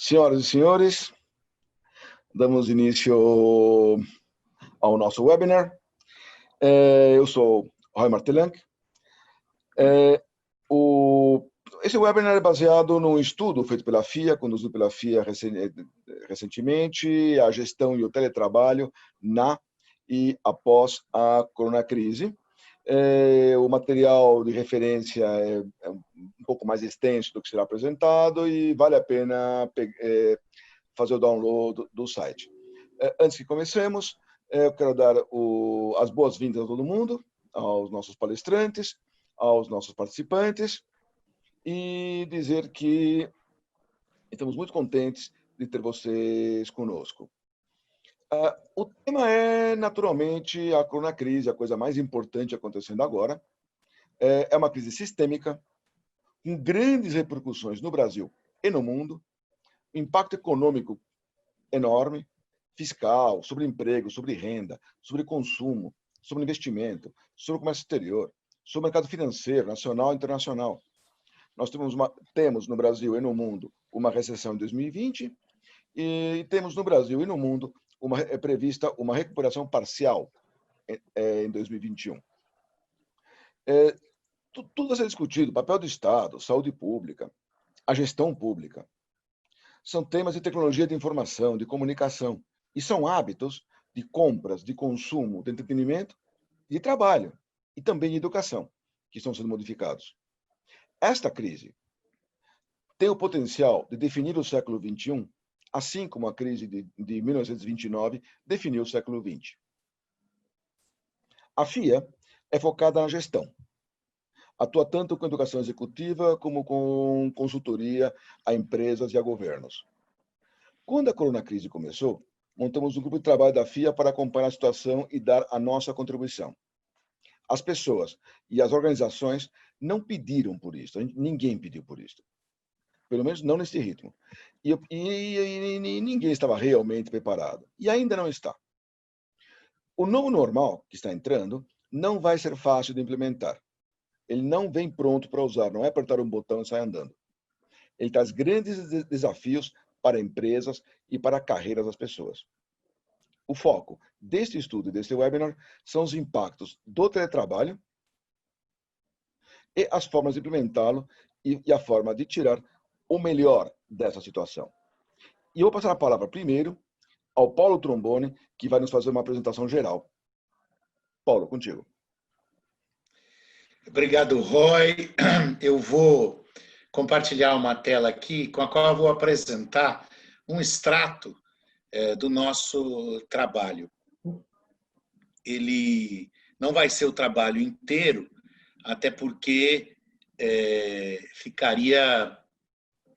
Senhoras e senhores, damos início ao nosso webinar. Eu sou Roy Martelanck. Esse webinar é baseado num estudo feito pela FIA, conduzido pela FIA recentemente, a gestão e o teletrabalho na e após a coronacrise. O material de referência é um pouco mais extenso do que será apresentado e vale a pena fazer o download do site. Antes que comecemos, eu quero dar as boas-vindas a todo mundo, aos nossos palestrantes, aos nossos participantes, e dizer que estamos muito contentes de ter vocês conosco. O tema é, naturalmente, a coronacrise, a coisa mais importante acontecendo agora. É uma crise sistêmica, com grandes repercussões no Brasil e no mundo, impacto econômico enorme, fiscal, sobre emprego, sobre renda, sobre consumo, sobre investimento, sobre comércio exterior, sobre mercado financeiro, nacional e internacional. Nós temos no Brasil e no mundo uma recessão em 2020 e temos no Brasil e no mundo prevista uma recuperação parcial em 2021. Tudo vai ser discutido, papel do Estado, saúde pública, a gestão pública. São temas de tecnologia de informação, de comunicação, e são hábitos de compras, de consumo, de entretenimento, de trabalho e também de educação, que estão sendo modificados. Esta crise tem o potencial de definir o século XXI, assim como a crise de 1929 definiu o século XX. A FIA é focada na gestão. Atua tanto com educação executiva como com consultoria a empresas e a governos. Quando a coronacrise começou, montamos um grupo de trabalho da FIA para acompanhar a situação e dar a nossa contribuição. As pessoas e as organizações não pediram por isso, ninguém pediu por isso. Pelo menos não nesse ritmo. E ninguém estava realmente preparado. E ainda não está. O novo normal que está entrando não vai ser fácil de implementar. Ele não vem pronto para usar, não é apertar um botão e sair andando. Ele traz grandes desafios para empresas e para a carreira das pessoas. O foco deste estudo e deste webinar são os impactos do teletrabalho e as formas de implementá-lo e a forma de tirar o melhor dessa situação. E eu vou passar a palavra primeiro ao Paulo Trombone, que vai nos fazer uma apresentação geral. Paulo, contigo. Obrigado, Roy. Eu vou compartilhar uma tela aqui com a qual eu vou apresentar um extrato do nosso trabalho. Ele não vai ser o trabalho inteiro, até porque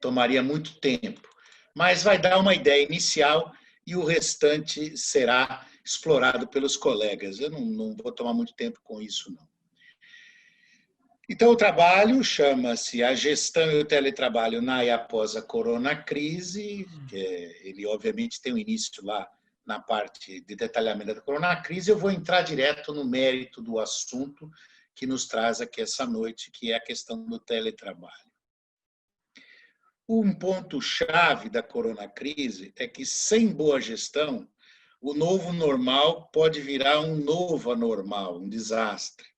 tomaria muito tempo, mas vai dar uma ideia inicial e o restante será explorado pelos colegas. Eu não vou tomar muito tempo com isso, não. Então, o trabalho chama-se A Gestão e o Teletrabalho na e após a coronacrise. Ele, obviamente, tem um início lá na parte de detalhamento da coronacrise. Eu vou entrar direto no mérito do assunto que nos traz aqui essa noite, que é a questão do teletrabalho. Um ponto-chave da coronacrise é que, sem boa gestão, o novo normal pode virar um novo anormal, um desastre.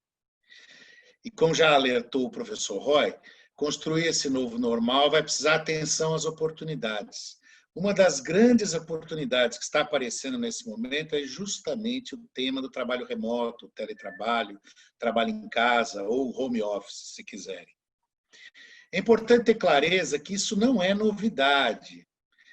E como já alertou o professor Roy, construir esse novo normal vai precisar atenção às oportunidades. Uma das grandes oportunidades que está aparecendo nesse momento é justamente o tema do trabalho remoto, teletrabalho, trabalho em casa ou home office, se quiserem. É importante ter clareza que isso não é novidade.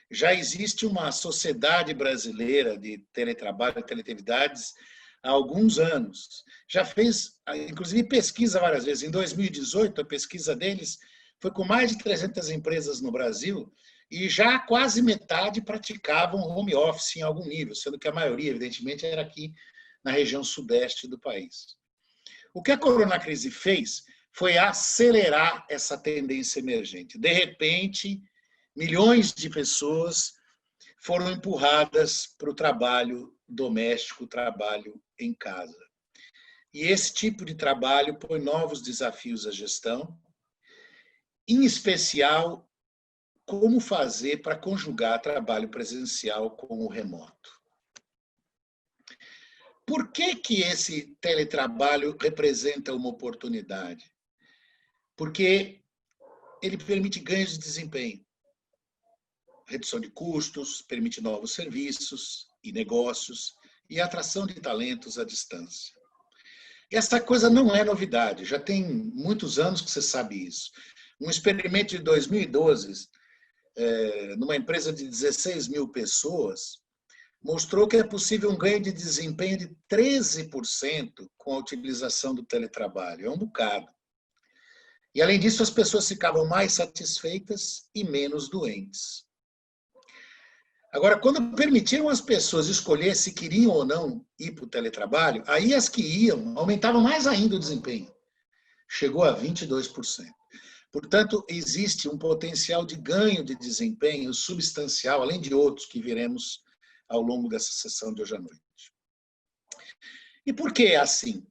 Já existe uma sociedade brasileira de teletrabalho e teleatividades há alguns anos. Já fez, inclusive, pesquisa várias vezes. Em 2018, a pesquisa deles foi com mais de 300 empresas no Brasil e já quase metade praticavam home office em algum nível, sendo que a maioria, evidentemente, era aqui na região sudeste do país. O que a coronacrise fez foi acelerar essa tendência emergente. De repente, milhões de pessoas foram empurradas para o trabalho doméstico, trabalho em casa. E esse tipo de trabalho põe novos desafios à gestão, em especial como fazer para conjugar trabalho presencial com o remoto. Por que que esse teletrabalho representa uma oportunidade? Porque ele permite ganhos de desempenho, redução de custos, permite novos serviços e negócios e atração de talentos à distância. Essa coisa não é novidade, já tem muitos anos que você sabe isso. Um experimento de 2012, numa empresa de 16 mil pessoas, mostrou que é possível um ganho de desempenho de 13% com a utilização do teletrabalho. É um bocado. E, além disso, as pessoas ficavam mais satisfeitas e menos doentes. Agora, quando permitiram as pessoas escolher se queriam ou não ir para o teletrabalho, aí as que iam aumentavam mais ainda o desempenho. Chegou a 22%. Portanto, existe um potencial de ganho de desempenho substancial, além de outros que veremos ao longo dessa sessão de hoje à noite. E por que é assim?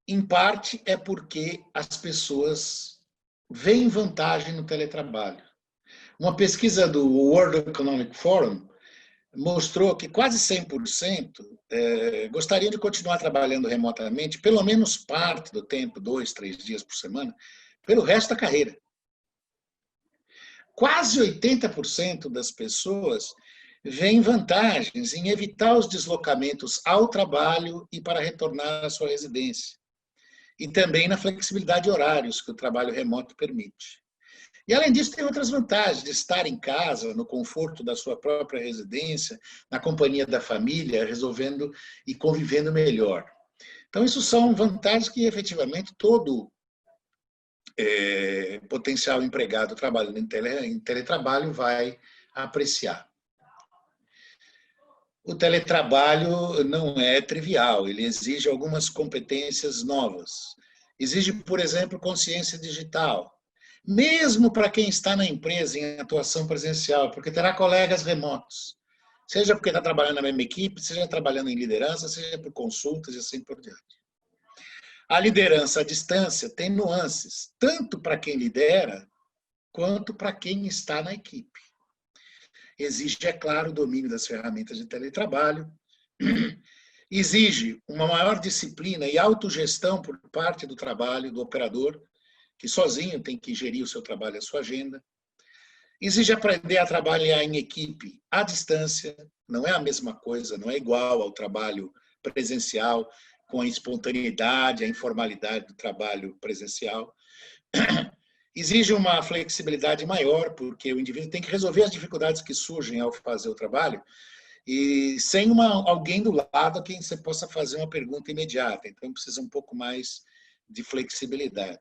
Em parte é porque as pessoas veem vantagem no teletrabalho. Uma pesquisa do World Economic Forum mostrou que quase 100% gostariam de continuar trabalhando remotamente, pelo menos parte do tempo, 2, 3 dias por semana, pelo resto da carreira. Quase 80% das pessoas veem vantagens em evitar os deslocamentos ao trabalho e para retornar à sua residência. E também na flexibilidade de horários que o trabalho remoto permite. E, além disso, tem outras vantagens de estar em casa, no conforto da sua própria residência, na companhia da família, resolvendo e convivendo melhor. Então, isso são vantagens que, efetivamente, todo potencial empregado trabalhando em teletrabalho vai apreciar. O teletrabalho não é trivial, ele exige algumas competências novas. Exige, por exemplo, consciência digital, mesmo para quem está na empresa em atuação presencial, porque terá colegas remotos, seja porque está trabalhando na mesma equipe, seja trabalhando em liderança, seja por consultas e assim por diante. A liderança à distância tem nuances, tanto para quem lidera, quanto para quem está na equipe. Exige, é claro, o domínio das ferramentas de teletrabalho, exige uma maior disciplina e autogestão por parte do trabalho, do operador, que sozinho tem que gerir o seu trabalho e a sua agenda. Exige aprender a trabalhar em equipe à distância, não é a mesma coisa, não é igual ao trabalho presencial, com a espontaneidade, a informalidade do trabalho presencial. Exige uma flexibilidade maior, porque o indivíduo tem que resolver as dificuldades que surgem ao fazer o trabalho, e sem alguém do lado a quem você possa fazer uma pergunta imediata. Então, precisa um pouco mais de flexibilidade.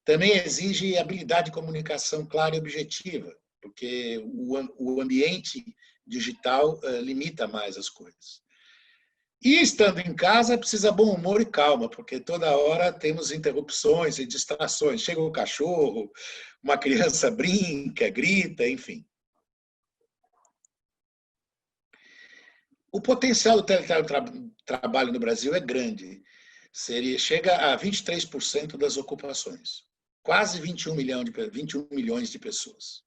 Também exige habilidade de comunicação clara e objetiva, porque o ambiente digital limita mais as coisas. E, estando em casa, precisa bom humor e calma, porque toda hora temos interrupções e distrações. Chega um cachorro, uma criança brinca, grita, enfim. O potencial do teletrabalho no Brasil é grande. Chega a 23% das ocupações. Quase 21 milhões de pessoas.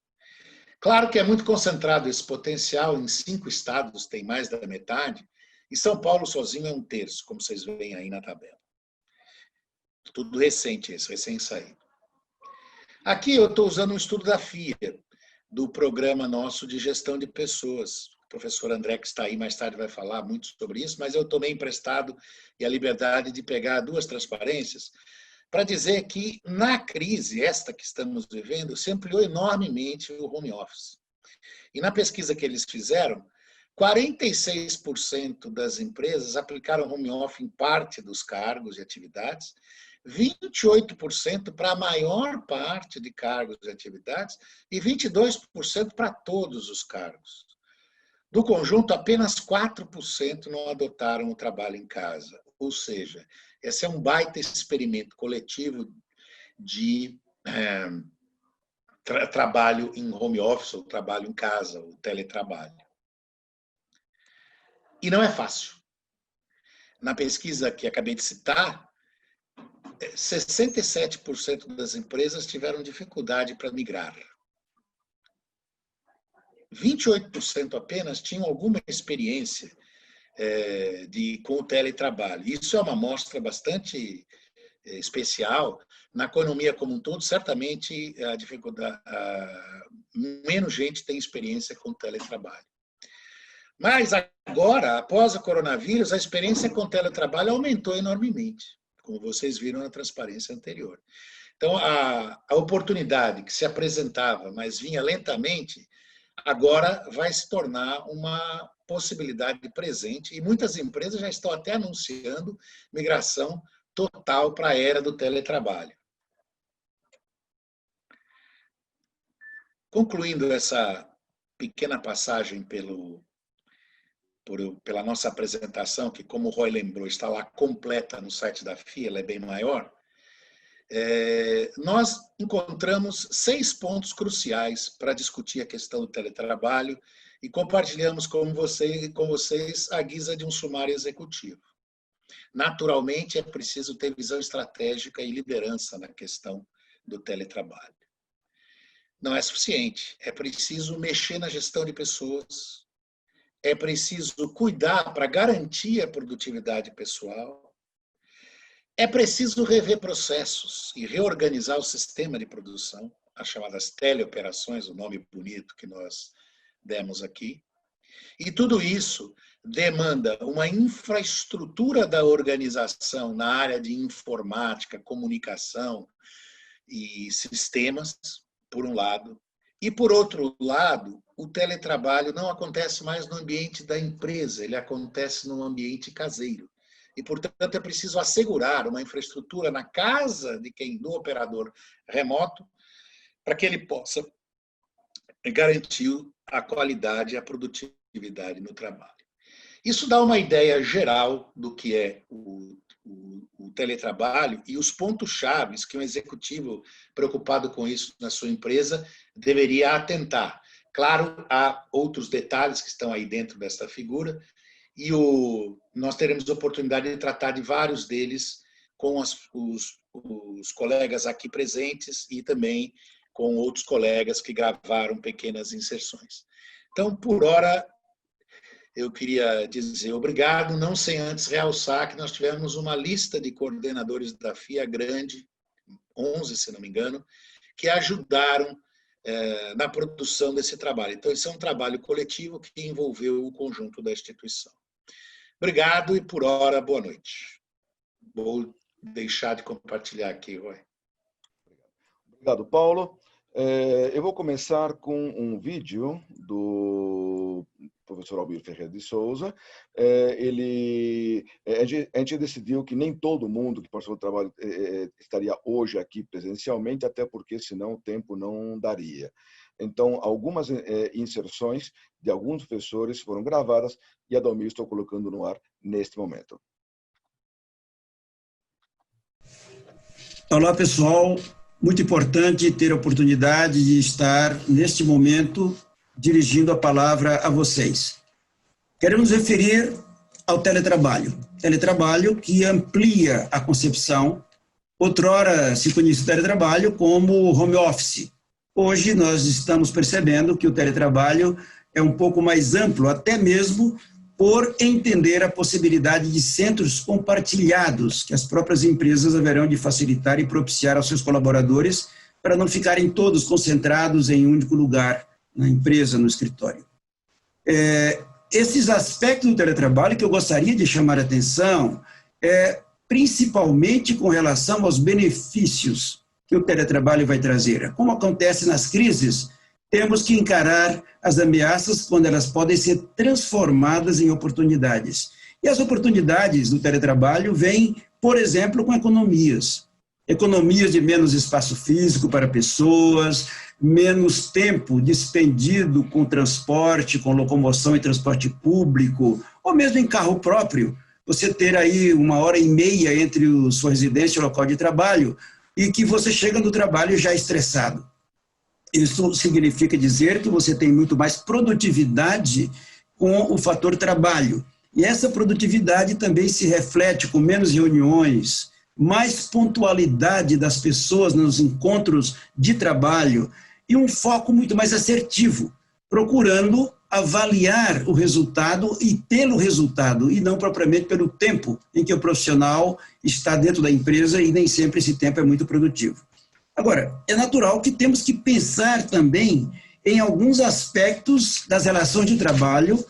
Claro que é muito concentrado esse potencial em 5 estados, tem mais da metade, e São Paulo sozinho é 1/3, como vocês veem aí na tabela. Tudo recente esse, recém-saído. Aqui eu estou usando um estudo da FIA, do programa nosso de gestão de pessoas. O professor André, que está aí mais tarde, vai falar muito sobre isso, mas eu tomei emprestado e a liberdade de pegar 2 transparências para dizer que, na crise, esta que estamos vivendo, se ampliou enormemente o home office. E na pesquisa que eles fizeram, 46% das empresas aplicaram home office em parte dos cargos e atividades, 28% para a maior parte de cargos e atividades e 22% para todos os cargos. Do conjunto, apenas 4% não adotaram o trabalho em casa. Ou seja, esse é um baita experimento coletivo de trabalho em home office, ou trabalho em casa, o teletrabalho. E não é fácil. Na pesquisa que acabei de citar, 67% das empresas tiveram dificuldade para migrar. 28% apenas tinham alguma experiência com o teletrabalho. Isso é uma amostra bastante especial. Na economia como um todo, certamente a dificuldade, menos gente tem experiência com o teletrabalho. Mas agora, após o coronavírus, a experiência com o teletrabalho aumentou enormemente, como vocês viram na transparência anterior. Então, a oportunidade que se apresentava, mas vinha lentamente, agora vai se tornar uma possibilidade presente e muitas empresas já estão até anunciando migração total para a era do teletrabalho. Concluindo essa pequena passagem pela nossa apresentação, que, como o Roy lembrou, está lá completa no site da FIA, ela é bem maior, nós encontramos 6 pontos cruciais para discutir a questão do teletrabalho e compartilhamos com vocês a guisa de um sumário executivo. Naturalmente, é preciso ter visão estratégica e liderança na questão do teletrabalho. Não é suficiente, é preciso mexer na gestão de pessoas, é preciso cuidar para garantir a produtividade pessoal, é preciso rever processos e reorganizar o sistema de produção, as chamadas teleoperações, o nome bonito que nós demos aqui. E tudo isso demanda uma infraestrutura da organização na área de informática, comunicação e sistemas, por um lado. E, por outro lado, o teletrabalho não acontece mais no ambiente da empresa, ele acontece no ambiente caseiro. E, portanto, é preciso assegurar uma infraestrutura na casa do operador remoto para que ele possa garantir a qualidade e a produtividade no trabalho. Isso dá uma ideia geral do que é o teletrabalho e os pontos-chave que um executivo preocupado com isso na sua empresa deveria atentar. Claro, há outros detalhes que estão aí dentro desta figura e nós teremos a oportunidade de tratar de vários deles com os colegas aqui presentes e também com outros colegas que gravaram pequenas inserções. Então, por hora, eu queria dizer obrigado, não sem antes realçar que nós tivemos uma lista de coordenadores da FIA grande, 11, se não me engano, que ajudaram na produção desse trabalho. Então, isso é um trabalho coletivo que envolveu o conjunto da instituição. Obrigado e, por hora, boa noite. Vou deixar de compartilhar aqui, Roy. Obrigado, Paulo. Eu vou começar com um vídeo do professor Albir Ferreira de Souza. A gente decidiu que nem todo mundo que participou do trabalho estaria hoje aqui presencialmente, até porque senão o tempo não daria. Então, algumas inserções de alguns professores foram gravadas e a Dalmir estou colocando no ar neste momento. Olá, pessoal. Muito importante ter a oportunidade de estar, neste momento, dirigindo a palavra a vocês. Queremos referir ao teletrabalho. Teletrabalho que amplia a concepção. Outrora se conhecia o teletrabalho como home office. Hoje nós estamos percebendo que o teletrabalho é um pouco mais amplo, até mesmo por entender a possibilidade de centros compartilhados, que as próprias empresas haverão de facilitar e propiciar aos seus colaboradores, para não ficarem todos concentrados em um único lugar, na empresa, no escritório. Esses aspectos do teletrabalho que eu gostaria de chamar a atenção, principalmente com relação aos benefícios que o teletrabalho vai trazer. Como acontece nas crises, temos que encarar as ameaças quando elas podem ser transformadas em oportunidades. E as oportunidades do teletrabalho vêm, por exemplo, com economias. Economias de menos espaço físico para pessoas, menos tempo despendido com transporte, com locomoção e transporte público, ou mesmo em carro próprio. Você ter aí 1h30 entre sua residência e o local de trabalho, e que você chega no trabalho já estressado. Isso significa dizer que você tem muito mais produtividade com o fator trabalho. E essa produtividade também se reflete com menos reuniões, mais pontualidade das pessoas nos encontros de trabalho e um foco muito mais assertivo. procurando avaliar o resultado e pelo resultado, e não propriamente pelo tempo em que o profissional está dentro da empresa, e nem sempre esse tempo é muito produtivo. Agora, é natural que temos que pensar também em alguns aspectos das relações de trabalho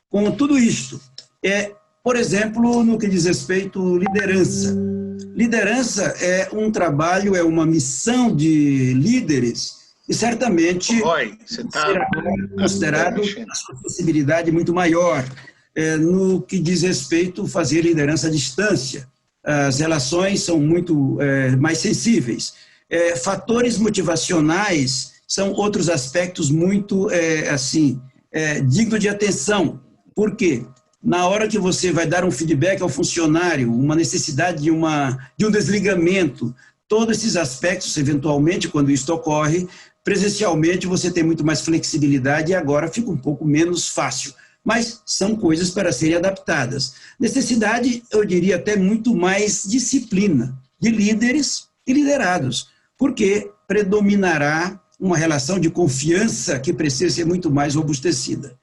com tudo isto. Por exemplo, no que diz respeito à liderança. Liderança é um trabalho, é uma missão de líderes e certamente será considerado a sua possibilidade muito maior no que diz respeito a fazer liderança à distância. As relações são muito mais sensíveis. Fatores motivacionais são outros aspectos muito, dignos de atenção. Por quê? Na hora que você vai dar um feedback ao funcionário, uma necessidade de um desligamento, todos esses aspectos, eventualmente, quando isso ocorre, presencialmente você tem muito mais flexibilidade e agora fica um pouco menos fácil. Mas são coisas para serem adaptadas. Necessidade, eu diria até muito mais disciplina de líderes e liderados, porque predominará uma relação de confiança que precisa ser muito mais robustecida.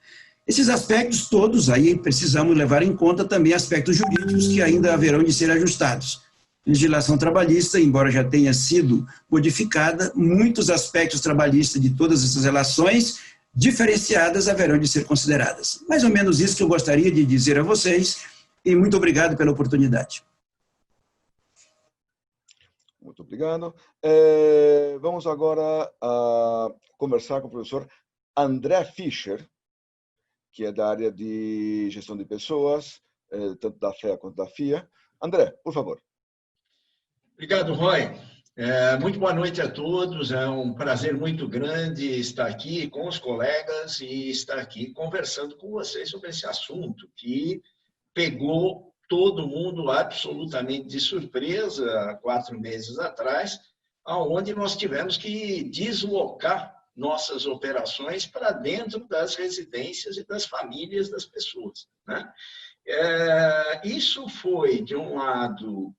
Esses aspectos todos aí precisamos levar em conta também aspectos jurídicos que ainda haverão de ser ajustados. Legislação trabalhista, embora já tenha sido modificada, muitos aspectos trabalhistas de todas essas relações diferenciadas haverão de ser consideradas. Mais ou menos isso que eu gostaria de dizer a vocês, e muito obrigado pela oportunidade. Muito obrigado. Vamos agora a conversar com o professor André Fischer, que é da área de gestão de pessoas, tanto da FEA quanto da FIA. André, por favor. Obrigado, Roy. Muito boa noite a todos. É um prazer muito grande estar aqui com os colegas e estar aqui conversando com vocês sobre esse assunto que pegou todo mundo absolutamente de surpresa há 4 meses atrás, onde nós tivemos que deslocar nossas operações para dentro das residências e das famílias das pessoas, né? Isso foi, de um lado,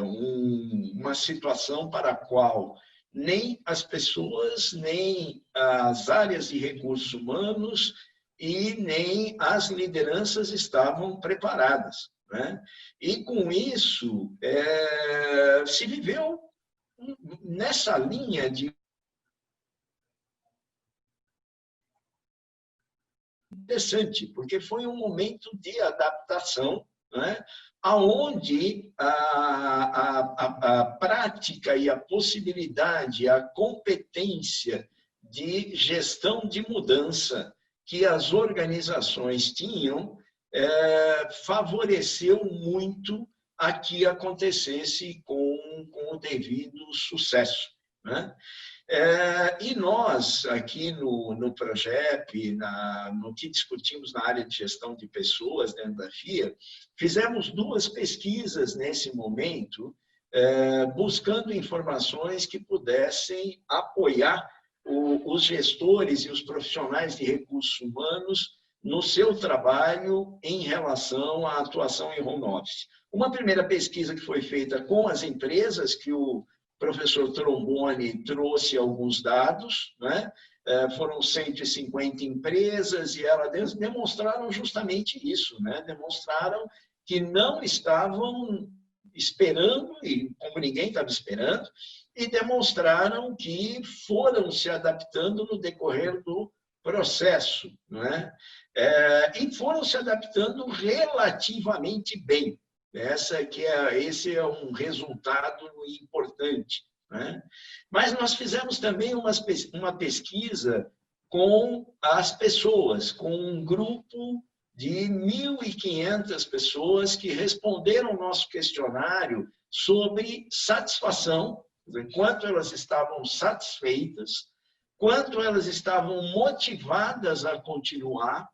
uma situação para a qual nem as pessoas, nem as áreas de recursos humanos e nem as lideranças estavam preparadas, né? E, com isso, se viveu nessa linha de interessante, porque foi um momento de adaptação, né, onde a prática e a possibilidade, a competência de gestão de mudança que as organizações tinham favoreceu muito a que acontecesse com o devido sucesso, né? E nós, aqui no PROGEP, no que discutimos na área de gestão de pessoas dentro da FIA, fizemos 2 pesquisas nesse momento, buscando informações que pudessem apoiar os gestores e os profissionais de recursos humanos no seu trabalho em relação à atuação em home office. Uma primeira pesquisa que foi feita com as empresas, que o professor Tromboni trouxe alguns dados, né? Foram 150 empresas e elas demonstraram justamente isso, né? Demonstraram que não estavam esperando, e como ninguém estava esperando, e demonstraram que foram se adaptando no decorrer do processo, né? E foram se adaptando relativamente bem. Esse é um resultado importante, né? Mas nós fizemos também uma pesquisa com as pessoas, com um grupo de 1.500 pessoas que responderam ao nosso questionário sobre satisfação, quanto elas estavam satisfeitas, quanto elas estavam motivadas a continuar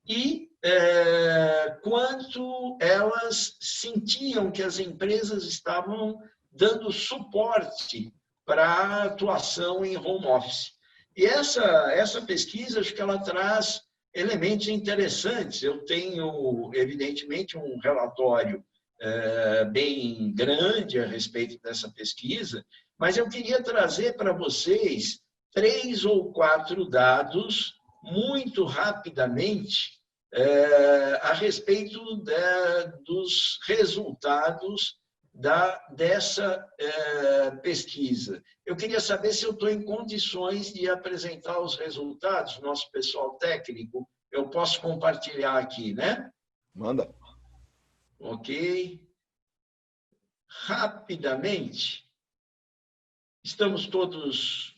e quanto elas sentiam que as empresas estavam dando suporte para a atuação em home office. E essa pesquisa, acho que ela traz elementos interessantes. Eu tenho, evidentemente, um relatório bem grande a respeito dessa pesquisa, mas eu queria trazer para vocês 3 ou 4 dados muito rapidamente a respeito dos resultados dessa pesquisa. Eu queria saber se eu estou em condições de apresentar os resultados, nosso pessoal técnico. Eu posso compartilhar aqui, né? Manda. Ok. Rapidamente. Estamos todos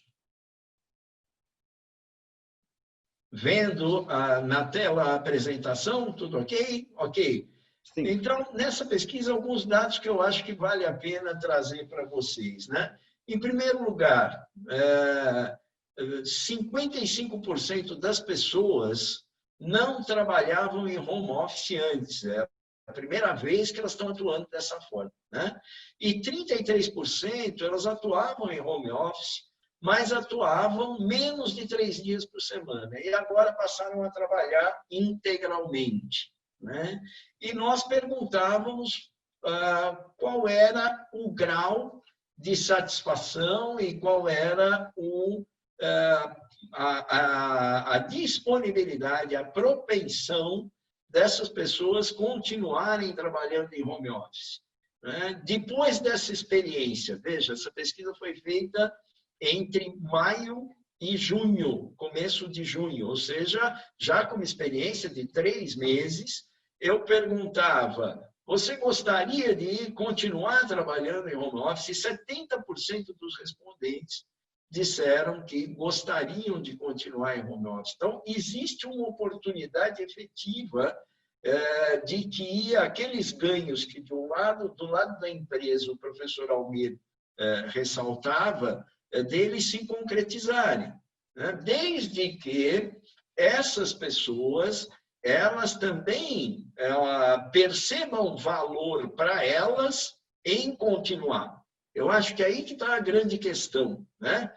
vendo na tela a apresentação? Tudo ok? Ok. Sim. Então, nessa pesquisa, alguns dados que eu acho que vale a pena trazer para vocês, né? Em primeiro lugar, 55% das pessoas não trabalhavam em home office antes. É a primeira vez que elas estão atuando dessa forma, né? E 33% elas atuavam em home office, mas atuavam menos de 3 dias por semana. E agora passaram a trabalhar integralmente, né? E nós perguntávamos qual era o grau de satisfação e qual era a disponibilidade, a propensão dessas pessoas continuarem trabalhando em home office, né? Depois dessa experiência, veja, essa pesquisa foi feita entre maio e junho, começo de junho, ou seja, já com uma experiência de 3 meses, eu perguntava, você gostaria de continuar trabalhando em home office? 70% dos respondentes disseram que gostariam de continuar em home office. Então, existe uma oportunidade efetiva de que aqueles ganhos que, do lado da empresa, o professor Almir ressaltava, deles se concretizarem, né? Desde que essas pessoas elas também percebam valor para elas em continuar. Eu acho que é aí que está a grande questão, né?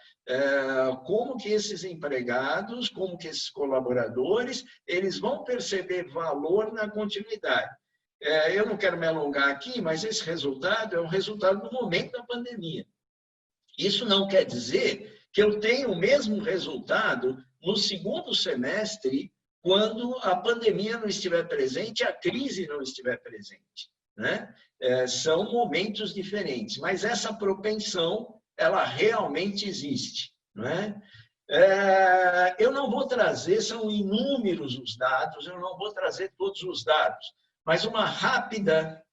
Como que esses empregados, como que esses colaboradores, eles vão perceber valor na continuidade. Eu não quero me alongar aqui, mas esse resultado é um resultado do momento da pandemia. Isso não quer dizer que eu tenha o mesmo resultado no segundo semestre, quando a pandemia não estiver presente, a crise não estiver presente, né? São momentos diferentes, mas essa propensão, ela realmente existe, não é? Eu não vou trazer, são inúmeros os dados, eu não vou trazer todos os dados, mas uma rápida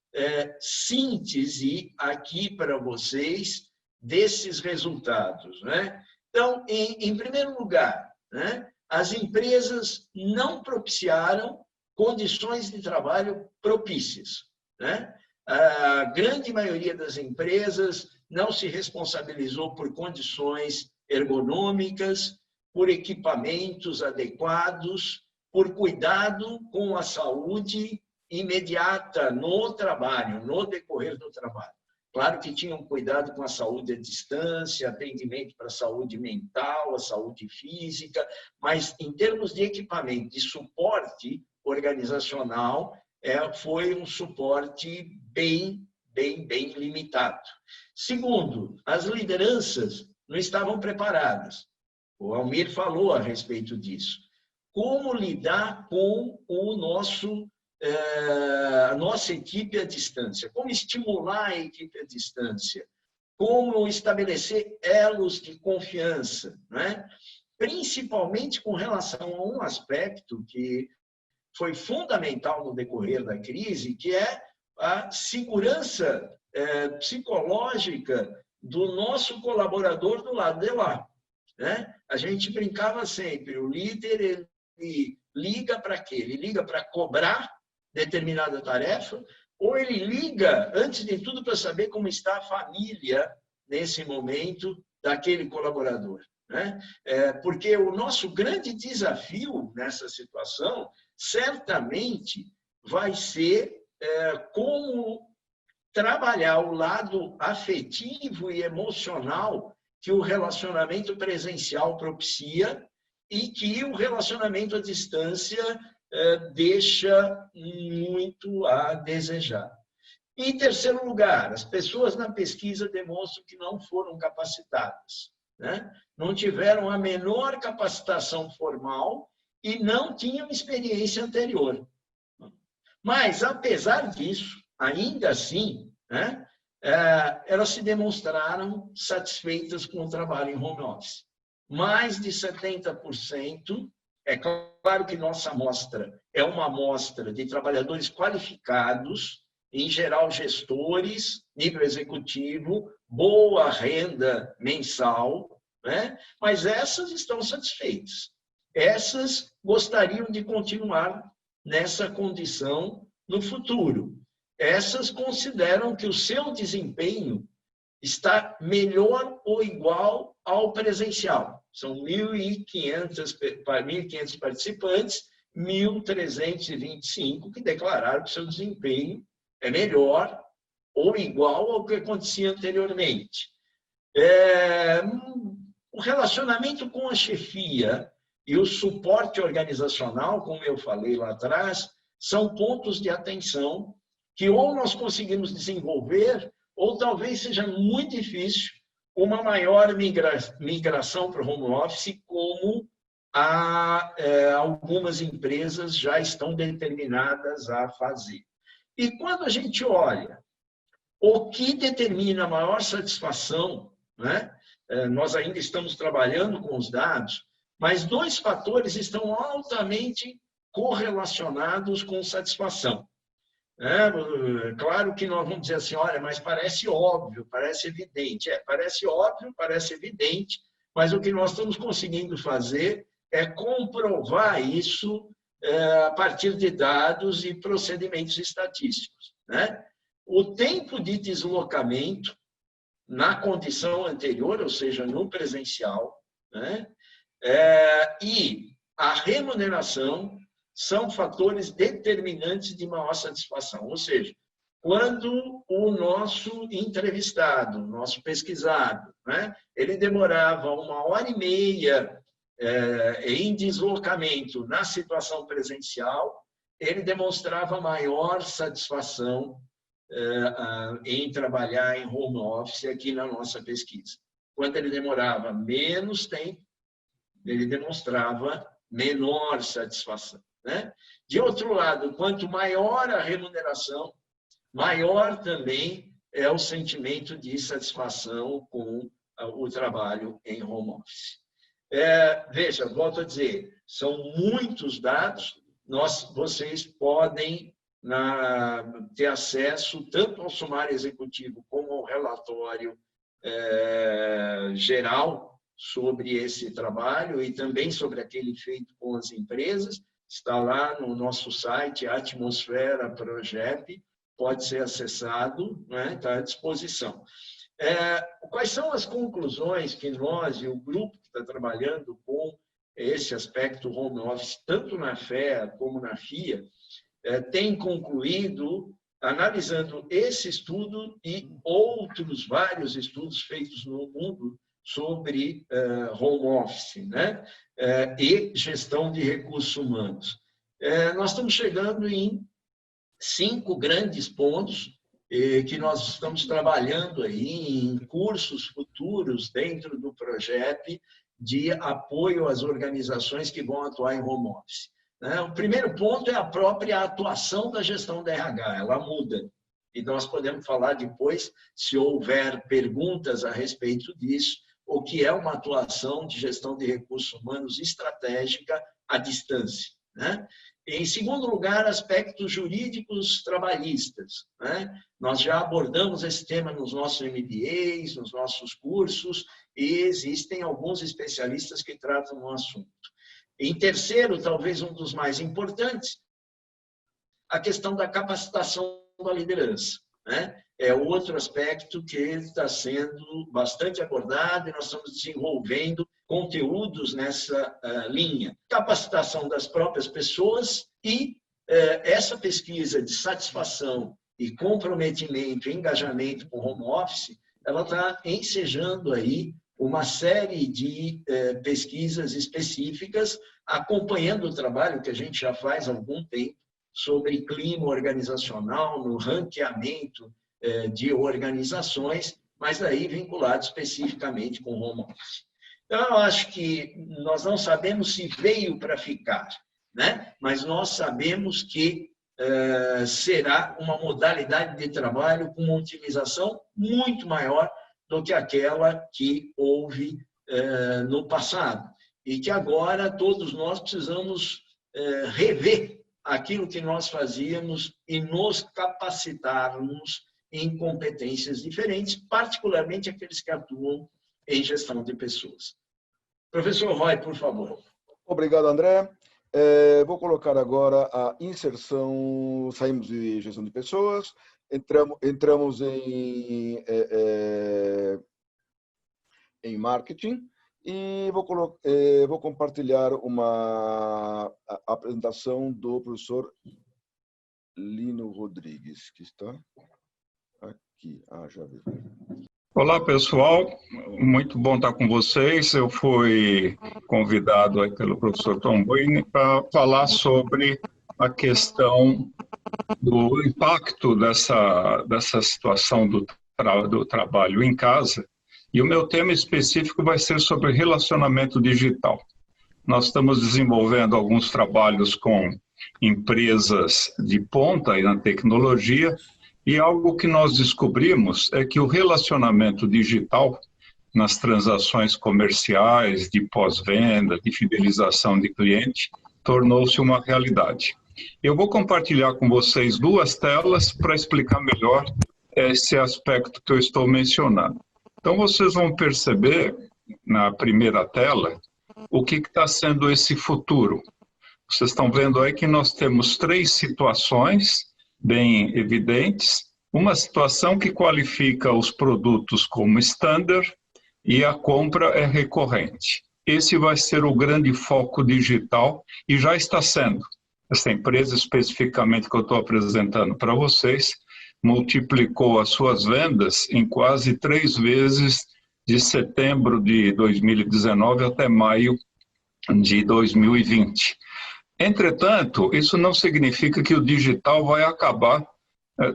síntese aqui para vocês desses resultados, né? Então, em primeiro lugar, né, as empresas não propiciaram condições de trabalho propícias, né? A grande maioria das empresas não se responsabilizou por condições ergonômicas, por equipamentos adequados, por cuidado com a saúde imediata no trabalho, no decorrer do trabalho. Claro que tinham cuidado com a saúde à distância, atendimento para a saúde mental, a saúde física, mas em termos de equipamento, de suporte organizacional, foi um suporte bem limitado. Segundo, as lideranças não estavam preparadas. O Almir falou a respeito disso. Como lidar com a nossa equipe à distância? Como estimular a equipe à distância? Como estabelecer elos de confiança, né? Principalmente com relação a um aspecto que foi fundamental no decorrer da crise, que é a segurança psicológica do nosso colaborador do lado de lá, né? A gente brincava sempre, o líder ele liga para quê? Ele liga para cobrar determinada tarefa, ou ele liga, antes de tudo, para saber como está a família nesse momento daquele colaborador, né? Porque o nosso grande desafio nessa situação, certamente, vai ser como trabalhar o lado afetivo e emocional que o relacionamento presencial propicia e que o relacionamento à distância deixa muito a desejar. Em terceiro lugar, as pessoas na pesquisa demonstram que não foram capacitadas, né? Não tiveram a menor capacitação formal e não tinham experiência anterior. Mas, apesar disso, ainda assim, né, elas se demonstraram satisfeitas com o trabalho em home office. Mais de 70%, é claro que nossa amostra é uma amostra de trabalhadores qualificados, em geral gestores, nível executivo, boa renda mensal, né? Mas essas estão satisfeitas. Essas gostariam de continuar nessa condição no futuro. Essas consideram que o seu desempenho está melhor ou igual ao presencial. São 1.500 participantes, 1.325 que declararam que o seu desempenho é melhor ou igual ao que acontecia anteriormente. O relacionamento com a chefia e o suporte organizacional, como eu falei lá atrás, são pontos de atenção que ou nós conseguimos desenvolver, ou talvez seja muito difícil uma maior migração para o home office, como algumas empresas já estão determinadas a fazer. E quando a gente olha o que determina a maior satisfação, né? Nós ainda estamos trabalhando com os dados, mas dois fatores estão altamente correlacionados com satisfação. Claro que nós vamos dizer assim, olha, mas parece óbvio, parece evidente. Parece óbvio, parece evidente, mas o que nós estamos conseguindo fazer é comprovar isso a partir de dados e procedimentos estatísticos, né? O tempo de deslocamento na condição anterior, ou seja, no presencial, né? E a remuneração são fatores determinantes de maior satisfação. Ou seja, quando o nosso entrevistado, nosso pesquisado, né, ele demorava 1h30 em deslocamento na situação presencial, ele demonstrava maior satisfação em trabalhar em home office aqui na nossa pesquisa. Quando ele demorava menos tempo, ele demonstrava menor satisfação, né? De outro lado, quanto maior a remuneração, maior também é o sentimento de satisfação com o trabalho em home office. Veja, volto a dizer, são muitos dados, vocês podem ter acesso tanto ao sumário executivo como ao relatório geral sobre esse trabalho e também sobre aquele feito com as empresas. Está lá no nosso site, Atmosfera Progep, pode ser acessado, né? Está à disposição. Quais são as conclusões que nós e o grupo que está trabalhando com esse aspecto home office, tanto na FEA como na FIA, tem concluído, analisando esse estudo e outros vários estudos feitos no mundo sobre home office, né? E gestão de recursos humanos. Nós estamos chegando em 5 grandes pontos que nós estamos trabalhando aí em cursos futuros dentro do projeto de apoio às organizações que vão atuar em home office. O primeiro ponto é a própria atuação da gestão da RH, ela muda. E nós podemos falar depois, se houver perguntas a respeito disso, o que é uma atuação de gestão de recursos humanos estratégica à distância, né? Em segundo lugar, aspectos jurídicos trabalhistas, né? Nós já abordamos esse tema nos nossos MBAs, nos nossos cursos, e existem alguns especialistas que tratam do assunto. Em terceiro, talvez um dos mais importantes, a questão da capacitação da liderança, né? É outro aspecto que está sendo bastante abordado e nós estamos desenvolvendo conteúdos nessa linha. Capacitação das próprias pessoas e essa pesquisa de satisfação e comprometimento, engajamento com home office, ela está ensejando aí uma série de pesquisas específicas, acompanhando o trabalho que a gente já faz há algum tempo sobre clima organizacional, no ranqueamento de organizações, mas aí vinculado especificamente com home office. Eu acho que nós não sabemos se veio para ficar, né? Mas nós sabemos que será uma modalidade de trabalho com uma otimização muito maior do que aquela que houve no passado. E que agora todos nós precisamos rever aquilo que nós fazíamos e nos capacitarmos em competências diferentes, particularmente aqueles que atuam em gestão de pessoas. Professor Roy, por favor. Obrigado, André. Vou colocar agora a inserção, saímos de gestão de pessoas, entramos em marketing e vou compartilhar uma apresentação do professor Lino Rodrigues, que está aqui. Já vi. Olá, pessoal. Muito bom estar com vocês. Eu fui convidado aí pelo professor Tom Buini para falar sobre a questão do impacto dessa situação do trabalho em casa. E o meu tema específico vai ser sobre relacionamento digital. Nós estamos desenvolvendo alguns trabalhos com empresas de ponta aí na tecnologia. E algo que nós descobrimos é que o relacionamento digital nas transações comerciais, de pós-venda, de fidelização de cliente, tornou-se uma realidade. Eu vou compartilhar com vocês 2 telas para explicar melhor esse aspecto que eu estou mencionando. Então, vocês vão perceber na primeira tela o que está sendo esse futuro. Vocês estão vendo aí que nós temos 3 situações bem evidentes, uma situação que qualifica os produtos como standard e a compra é recorrente. Esse vai ser o grande foco digital e já está sendo. Essa empresa especificamente que eu estou apresentando para vocês multiplicou as suas vendas em quase 3 vezes de setembro de 2019 até maio de 2020. Entretanto, isso não significa que o digital vai acabar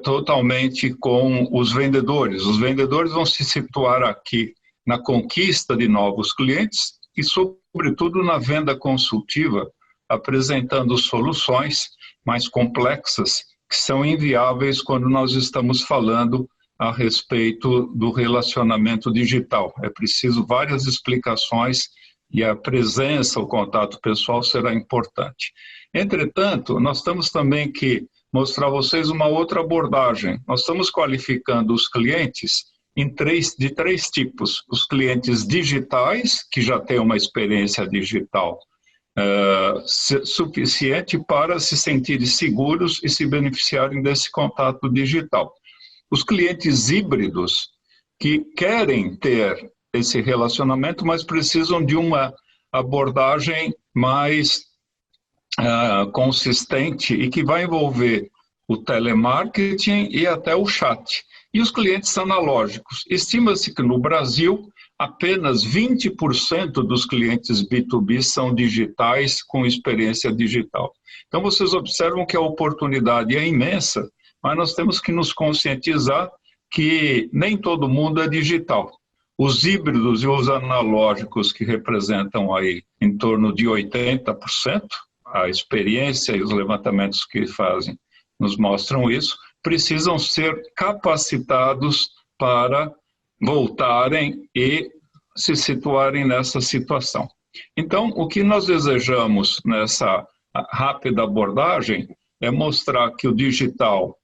totalmente com os vendedores. Os vendedores vão se situar aqui na conquista de novos clientes e, sobretudo, na venda consultiva, apresentando soluções mais complexas que são inviáveis quando nós estamos falando a respeito do relacionamento digital. É preciso várias explicações e a presença, o contato pessoal será importante. Entretanto, nós temos também que mostrar a vocês uma outra abordagem. Nós estamos qualificando os clientes de 3 tipos. Os clientes digitais, que já têm uma experiência digital suficiente para se sentirem seguros e se beneficiarem desse contato digital. Os clientes híbridos, que querem ter esse relacionamento, mas precisam de uma abordagem mais consistente e que vai envolver o telemarketing e até o chat. E os clientes analógicos. Estima-se que no Brasil, apenas 20% dos clientes B2B são digitais com experiência digital. Então, vocês observam que a oportunidade é imensa, mas nós temos que nos conscientizar que nem todo mundo é digital. Os híbridos e os analógicos, que representam aí em torno de 80%, a experiência e os levantamentos que fazem nos mostram isso, precisam ser capacitados para voltarem e se situarem nessa situação. Então, o que nós desejamos nessa rápida abordagem é mostrar que o digital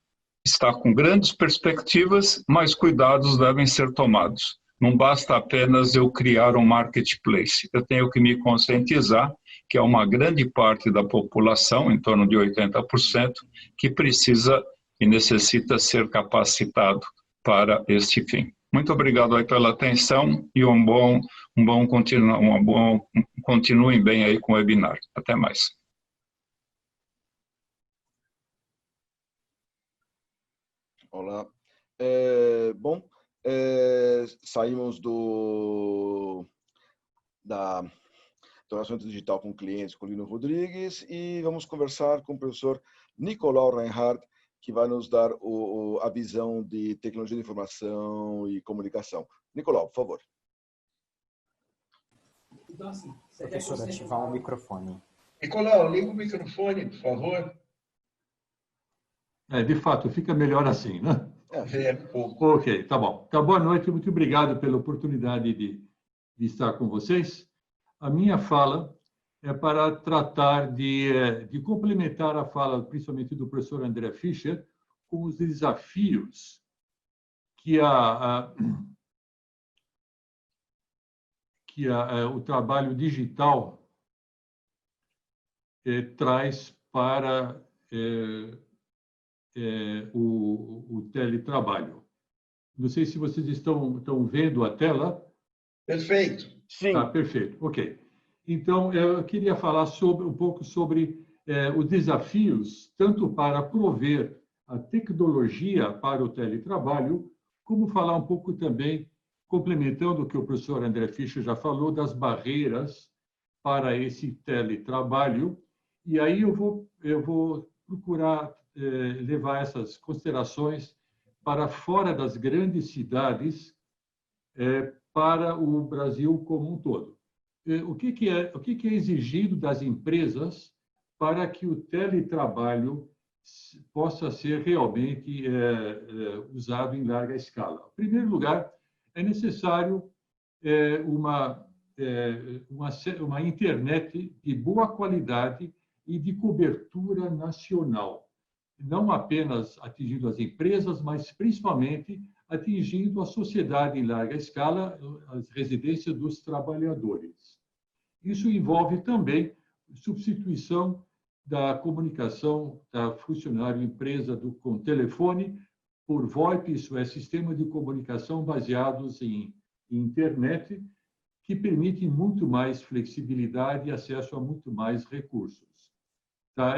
está com grandes perspectivas, mas cuidados devem ser tomados. Não basta apenas eu criar um marketplace. Eu tenho que me conscientizar que é uma grande parte da população, em torno de 80%, que precisa e necessita ser capacitado para este fim. Muito obrigado aí pela atenção e continuem bem aí com o webinar. Até mais. Olá. Saímos da relacionamento digital com clientes, com Lino Rodrigues, e vamos conversar com o professor Nicolau Reinhardt, que vai nos dar a visão de tecnologia de informação e comunicação. Nicolau, por favor. Professor, ativar o microfone. Nicolau, liga o microfone, por favor. De fato, fica melhor assim, né? Pouco. Ok, tá bom. Então, boa noite, muito obrigado pela oportunidade de estar com vocês. A minha fala é para tratar de complementar a fala, principalmente do professor André Fischer, com os desafios que o trabalho digital traz para o teletrabalho. Não sei se vocês estão vendo a tela. Perfeito. Sim. Tá, perfeito. Ok. Então, eu queria falar um pouco sobre os desafios, tanto para prover a tecnologia para o teletrabalho, como falar um pouco também, complementando o que o professor André Fischer já falou, das barreiras para esse teletrabalho. E aí eu vou procurar levar essas considerações para fora das grandes cidades, para o Brasil como um todo. O que é exigido das empresas para que o teletrabalho possa ser realmente usado em larga escala? Em primeiro lugar, é necessário uma internet de boa qualidade e de cobertura nacional, não apenas atingindo as empresas, mas principalmente atingindo a sociedade em larga escala, as residências dos trabalhadores. Isso envolve também substituição da comunicação da funcionário-empresa com telefone por VoIP, isso é, sistema de comunicação baseados em internet, que permite muito mais flexibilidade e acesso a muito mais recursos. Tá?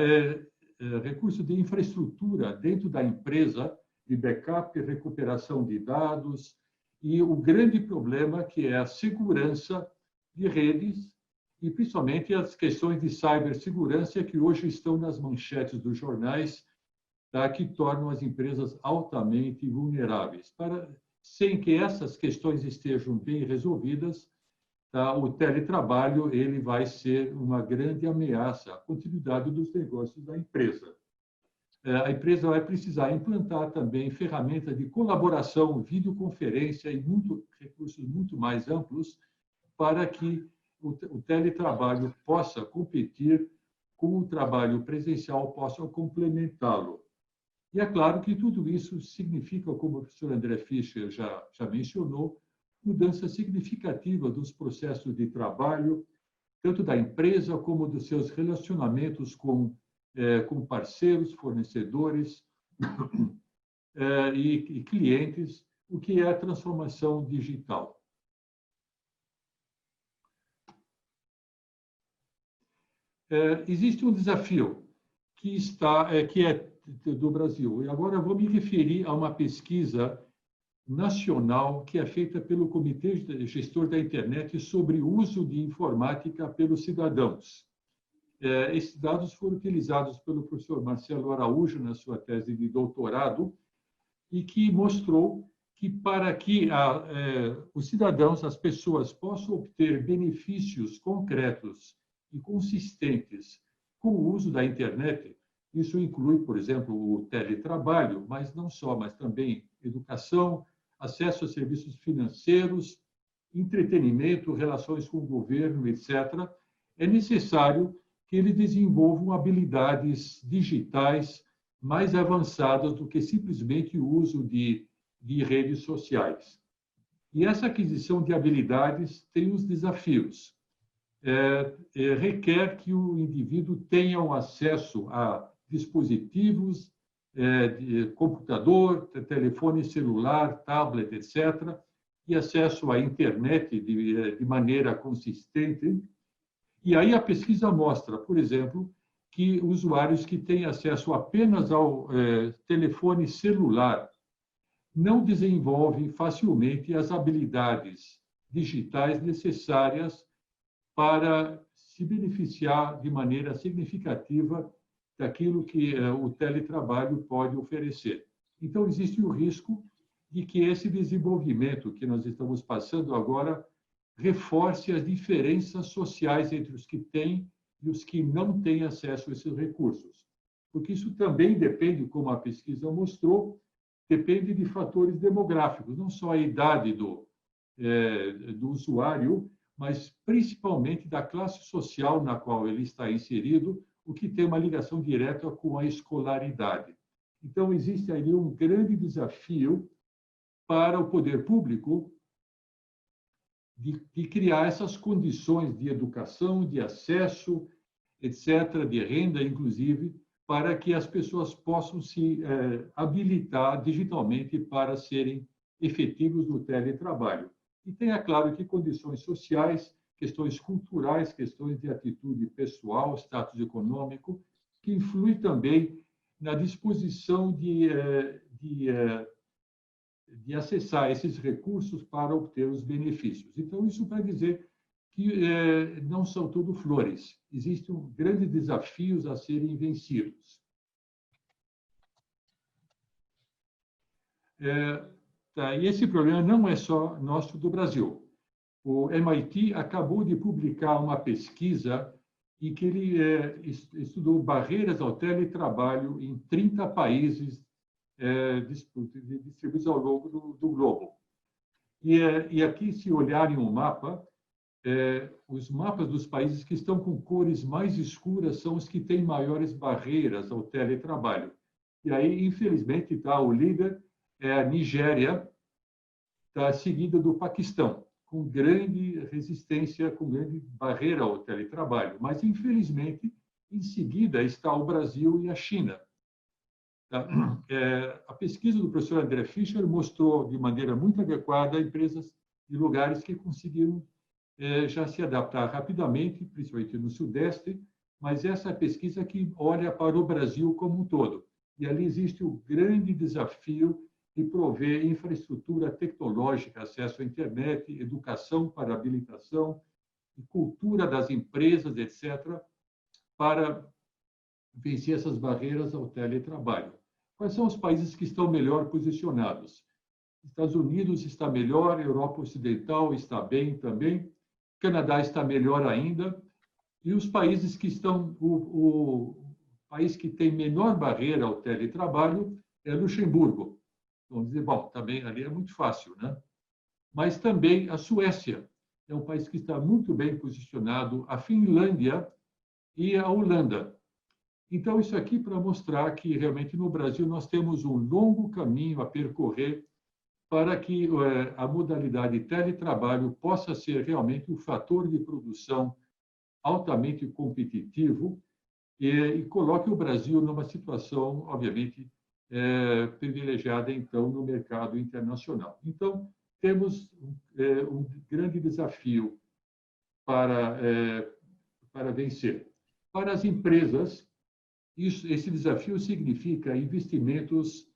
Recurso de infraestrutura dentro da empresa, de backup, recuperação de dados, e o grande problema que é a segurança de redes, e principalmente as questões de cibersegurança que hoje estão nas manchetes dos jornais, tá, que tornam as empresas altamente vulneráveis. Sem que essas questões estejam bem resolvidas, tá, o teletrabalho ele vai ser uma grande ameaça à continuidade dos negócios da empresa. A empresa vai precisar implantar também ferramentas de colaboração, videoconferência e recursos muito mais amplos para que o teletrabalho possa competir com o trabalho presencial, possa complementá-lo. E é claro que tudo isso significa, como o professor André Fischer já mencionou, mudança significativa dos processos de trabalho, tanto da empresa como dos seus relacionamentos com parceiros, fornecedores e clientes, o que é a transformação digital. Existe um desafio que é do Brasil. E agora eu vou me referir a uma pesquisa nacional que é feita pelo Comitê Gestor da Internet sobre o uso de informática pelos cidadãos. Esses dados foram utilizados pelo professor Marcelo Araújo na sua tese de doutorado e que mostrou que para que os cidadãos, as pessoas, possam obter benefícios concretos e consistentes com o uso da internet, isso inclui, por exemplo, o teletrabalho, mas não só, mas também educação, acesso a serviços financeiros, entretenimento, relações com o governo, etc., é necessário que eles desenvolvam habilidades digitais mais avançadas do que simplesmente o uso de redes sociais. E essa aquisição de habilidades tem os desafios. Requer que o indivíduo tenha um acesso a dispositivos, de computador, telefone celular, tablet, etc., e acesso à internet de maneira consistente. E aí a pesquisa mostra, por exemplo, que usuários que têm acesso apenas ao telefone celular não desenvolvem facilmente as habilidades digitais necessárias para se beneficiar de maneira significativa daquilo que o teletrabalho pode oferecer. Então, existe o risco de que esse desenvolvimento que nós estamos passando agora reforce as diferenças sociais entre os que têm e os que não têm acesso a esses recursos. Porque isso também depende, como a pesquisa mostrou, depende de fatores demográficos, não só a idade do usuário, mas principalmente da classe social na qual ele está inserido, o que tem uma ligação direta com a escolaridade. Então, existe aí um grande desafio para o poder público de criar essas condições de educação, de acesso, etc., de renda, inclusive, para que as pessoas possam se habilitar digitalmente para serem efetivos no teletrabalho. E tem, é claro, que condições sociais, questões culturais, questões de atitude pessoal, status econômico, que influem também na disposição de acessar esses recursos para obter os benefícios. Então, isso para dizer que não são tudo flores. Existem grandes desafios a serem vencidos. E esse problema não é só nosso do Brasil. O MIT acabou de publicar uma pesquisa em que ele estudou barreiras ao teletrabalho em 30 países distribuídos ao longo do globo. E aqui, se olharem o mapa, os mapas dos países que estão com cores mais escuras são os que têm maiores barreiras ao teletrabalho. E aí, infelizmente, o líder é a Nigéria, seguida do Paquistão, com grande resistência, com grande barreira ao teletrabalho. Mas, infelizmente, em seguida está o Brasil e a China. A pesquisa do professor André Fischer mostrou de maneira muito adequada empresas e lugares que conseguiram já se adaptar rapidamente, principalmente no Sudeste, mas essa pesquisa que olha para o Brasil como um todo. E ali existe o grande desafio de prover infraestrutura tecnológica, acesso à internet, educação para habilitação, e cultura das empresas, etc., para vencer essas barreiras ao teletrabalho. Quais são os países que estão melhor posicionados? Estados Unidos está melhor, Europa Ocidental está bem também, Canadá está melhor ainda, e os países que estão... O país que tem menor barreira ao teletrabalho é Luxemburgo. Vamos dizer, bom, também ali é muito fácil, né? Mas também a Suécia é um país que está muito bem posicionado, a Finlândia e a Holanda. Então, isso aqui para mostrar que, realmente, no Brasil, nós temos um longo caminho a percorrer para que a modalidade teletrabalho possa ser realmente um fator de produção altamente competitivo e coloque o Brasil numa situação, obviamente, privilegiada, então, no mercado internacional. Então, temos um grande desafio para vencer. Para as empresas, esse desafio significa investimentos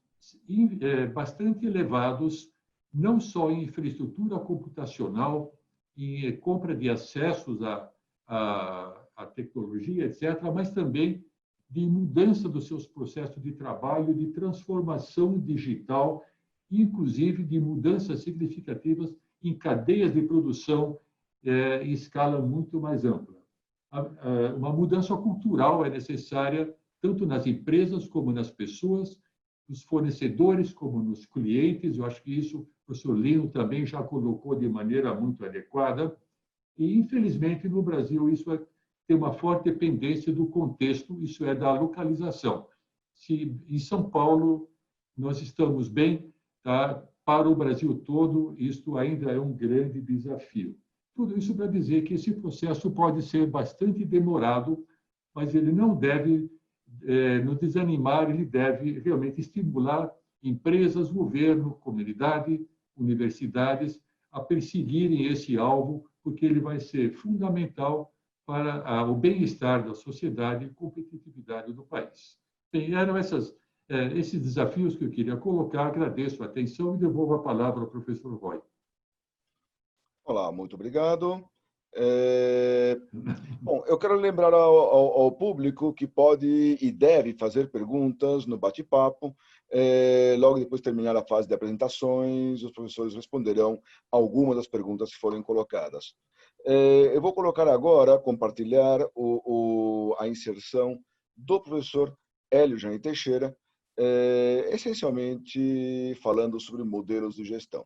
bastante elevados, não só em infraestrutura computacional, em compra de acessos à tecnologia, etc., mas também de mudança dos seus processos de trabalho, de transformação digital, inclusive de mudanças significativas em cadeias de produção em escala muito mais ampla. Uma mudança cultural é necessária tanto nas empresas como nas pessoas, nos fornecedores como nos clientes. Eu acho que isso o professor Lino também já colocou de maneira muito adequada. E, infelizmente, no Brasil, isso tem uma forte dependência do contexto, isso é, da localização. Se em São Paulo nós estamos bem, para o Brasil todo, isto ainda é um grande desafio. Tudo isso para dizer que esse processo pode ser bastante demorado, mas ele não deve nos desanimar, ele deve realmente estimular empresas, governo, comunidade, universidades a perseguirem esse alvo, porque ele vai ser fundamental para o bem-estar da sociedade e competitividade do país. Bem, eram esses desafios que eu queria colocar. Agradeço a atenção e devolvo a palavra ao professor Roy. Olá, muito obrigado. Bom, eu quero lembrar ao público que pode e deve fazer perguntas no bate-papo. Logo depois de terminar a fase de apresentações, os professores responderão algumas das perguntas que forem colocadas. Eu vou colocar agora, compartilhar a inserção do professor Hélio Jaime Teixeira, essencialmente falando sobre modelos de gestão.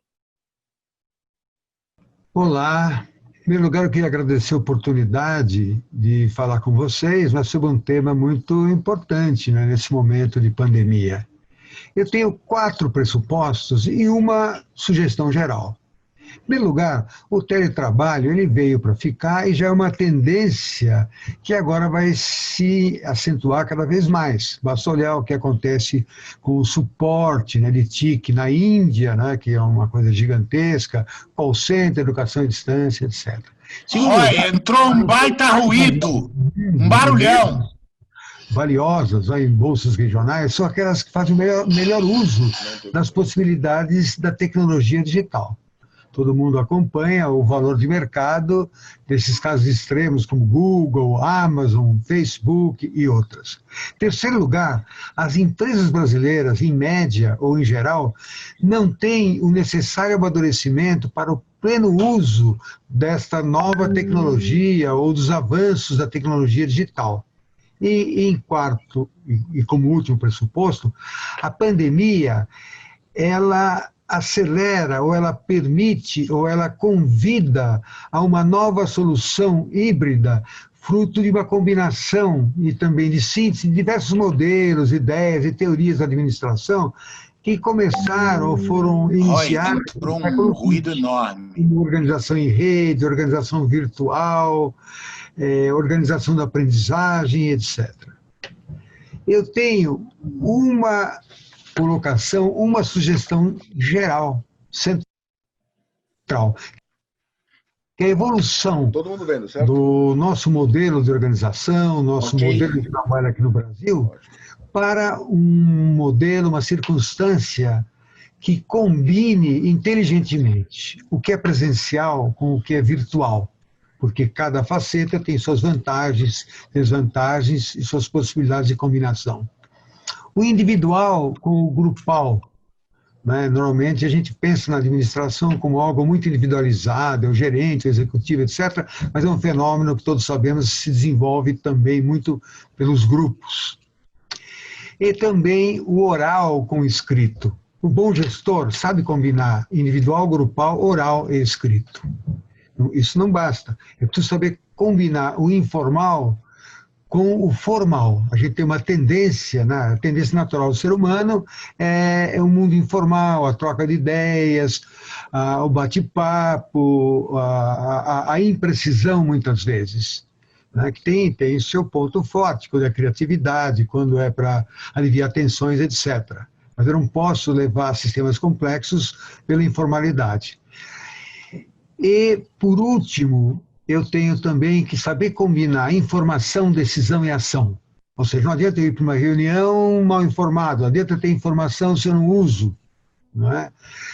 Olá, em primeiro lugar eu queria agradecer a oportunidade de falar com vocês, mas sobre um tema muito importante, né, nesse momento de pandemia. Eu tenho 4 pressupostos e uma sugestão geral. Em primeiro lugar, o teletrabalho ele veio para ficar e já é uma tendência que agora vai se acentuar cada vez mais. Basta olhar o que acontece com o suporte, né, de TIC na Índia, né, que é uma coisa gigantesca, call center, educação à distância, etc. Olha, entrou um baita ruído, um barulhão. Valiosas em bolsas regionais são aquelas que fazem o melhor uso das possibilidades da tecnologia digital. Todo mundo acompanha o valor de mercado desses casos extremos como Google, Amazon, Facebook e outras. Em terceiro lugar, as empresas brasileiras, em média ou em geral, não têm o necessário amadurecimento para o pleno uso desta nova tecnologia ou dos avanços da tecnologia digital. E em quarto, e como último pressuposto, a pandemia, ela acelera, ou ela permite, ou ela convida a uma nova solução híbrida, fruto de uma combinação e também de síntese de diversos modelos, ideias e teorias da administração que começaram ou foram iniciados Entrou um ruído enorme. Como organização em rede, organização virtual, organização da aprendizagem, etc. Eu tenho uma colocação, uma sugestão geral, central, que é a evolução do nosso modelo de organização, nosso modelo de trabalho aqui no Brasil, para um modelo, uma circunstância que combine inteligentemente o que é presencial com o que é virtual, porque cada faceta tem suas vantagens, desvantagens e suas possibilidades de combinação. O individual com o grupal, né? Normalmente a gente pensa na administração como algo muito individualizado, é o gerente, o executivo, etc., mas é um fenômeno que todos sabemos se desenvolve também muito pelos grupos. E também o oral com o escrito. O bom gestor sabe combinar individual, grupal, oral e escrito. Isso não basta, é preciso saber combinar o informal com o formal. A gente tem uma tendência, né? A tendência natural do ser humano é um mundo informal, a troca de ideias, o bate-papo, a imprecisão, muitas vezes, né? Que tem seu ponto forte, quando é criatividade, quando é para aliviar tensões, etc. Mas eu não posso levar sistemas complexos pela informalidade. E, por último, eu tenho também que saber combinar informação, decisão e ação. Ou seja, não adianta eu ir para uma reunião mal informado, não adianta ter informação se eu não uso. Não é?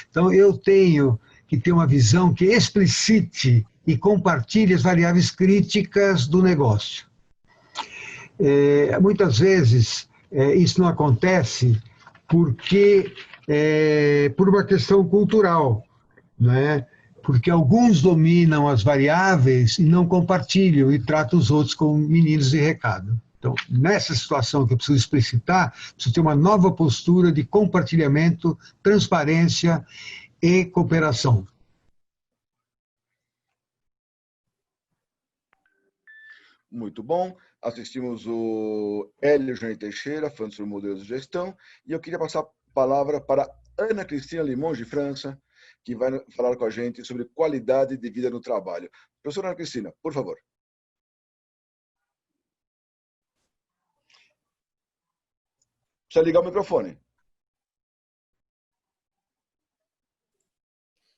Então, eu tenho que ter uma visão que explicite e compartilhe as variáveis críticas do negócio. Muitas vezes, isso não acontece porque, por uma questão cultural, não é? Porque alguns dominam as variáveis e não compartilham e tratam os outros como meninos de recado. Então, nessa situação que eu preciso explicitar, preciso ter uma nova postura de compartilhamento, transparência e cooperação. Muito bom. Assistimos o Hélio Jaime Teixeira, falando sobre modelos de gestão, e eu queria passar a palavra para Ana Cristina Limões de França, que vai falar com a gente sobre qualidade de vida no trabalho. Professora Ana Cristina, por favor. Precisa ligar o microfone.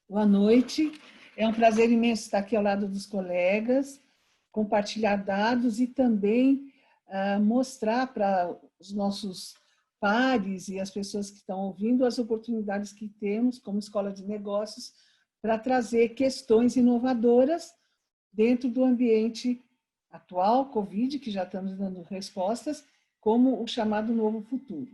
Boa noite. É um prazer imenso estar aqui ao lado dos colegas, compartilhar dados e também mostrar para os nossos pares e as pessoas que estão ouvindo as oportunidades que temos como escola de negócios para trazer questões inovadoras dentro do ambiente atual, Covid, que já estamos dando respostas, como o chamado novo futuro.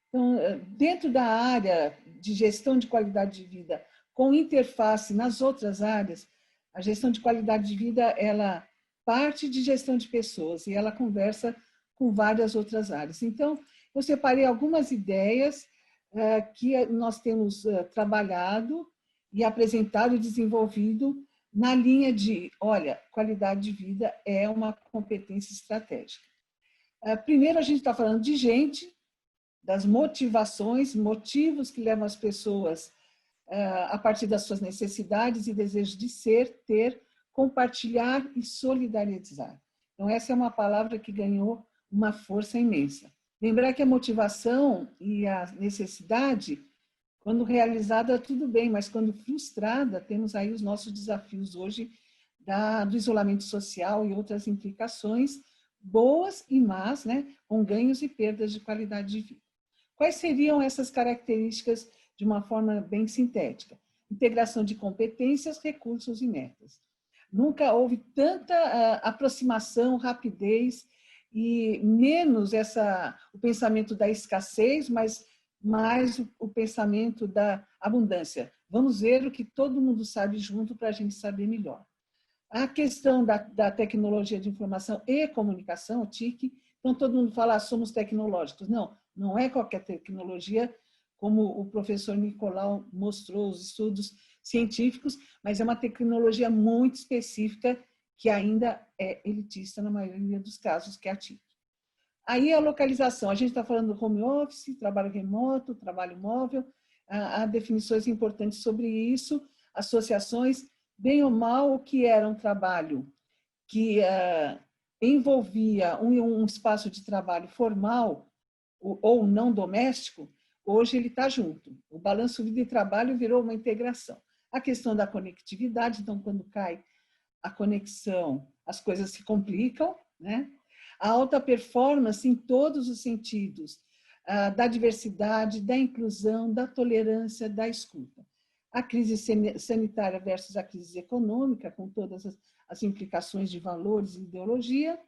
Então, dentro da área de gestão de qualidade de vida, com interface nas outras áreas, a gestão de qualidade de vida, ela parte de gestão de pessoas e ela conversa com várias outras áreas. Então, eu separei algumas ideias que nós temos trabalhado e apresentado e desenvolvido na linha de, olha, qualidade de vida é uma competência estratégica. Primeiro, a gente está falando de gente, das motivações, motivos que levam as pessoas a partir das suas necessidades e desejos de ser, ter, compartilhar e solidarizar. Então, essa é uma palavra que ganhou uma força imensa. Lembrar que a motivação e a necessidade, quando realizada, tudo bem, mas quando frustrada, temos aí os nossos desafios hoje do isolamento social e outras implicações, boas e más, né, com ganhos e perdas de qualidade de vida. Quais seriam essas características de uma forma bem sintética? Integração de competências, recursos e metas. Nunca houve tanta aproximação, rapidez e menos o pensamento da escassez, mas mais o pensamento da abundância. Vamos ver o que todo mundo sabe junto para a gente saber melhor. A questão da tecnologia de informação e comunicação, o TIC, então todo mundo fala, somos tecnológicos. Não, não é qualquer tecnologia, como o professor Nicolau mostrou, os estudos científicos, mas é uma tecnologia muito específica que ainda é elitista na maioria dos casos, que é a TIC. Aí a localização, a gente está falando do home office, trabalho remoto, trabalho móvel, há definições importantes sobre isso, associações, bem ou mal, o que era um trabalho que envolvia um espaço de trabalho formal ou não doméstico, hoje ele está junto. O balanço vida e trabalho virou uma integração. A questão da conectividade, então, quando cai a conexão, as coisas se complicam, né? A alta performance em todos os sentidos, da diversidade, da inclusão, da tolerância, da escuta. A crise sanitária versus a crise econômica, com todas as implicações de valores e ideologia.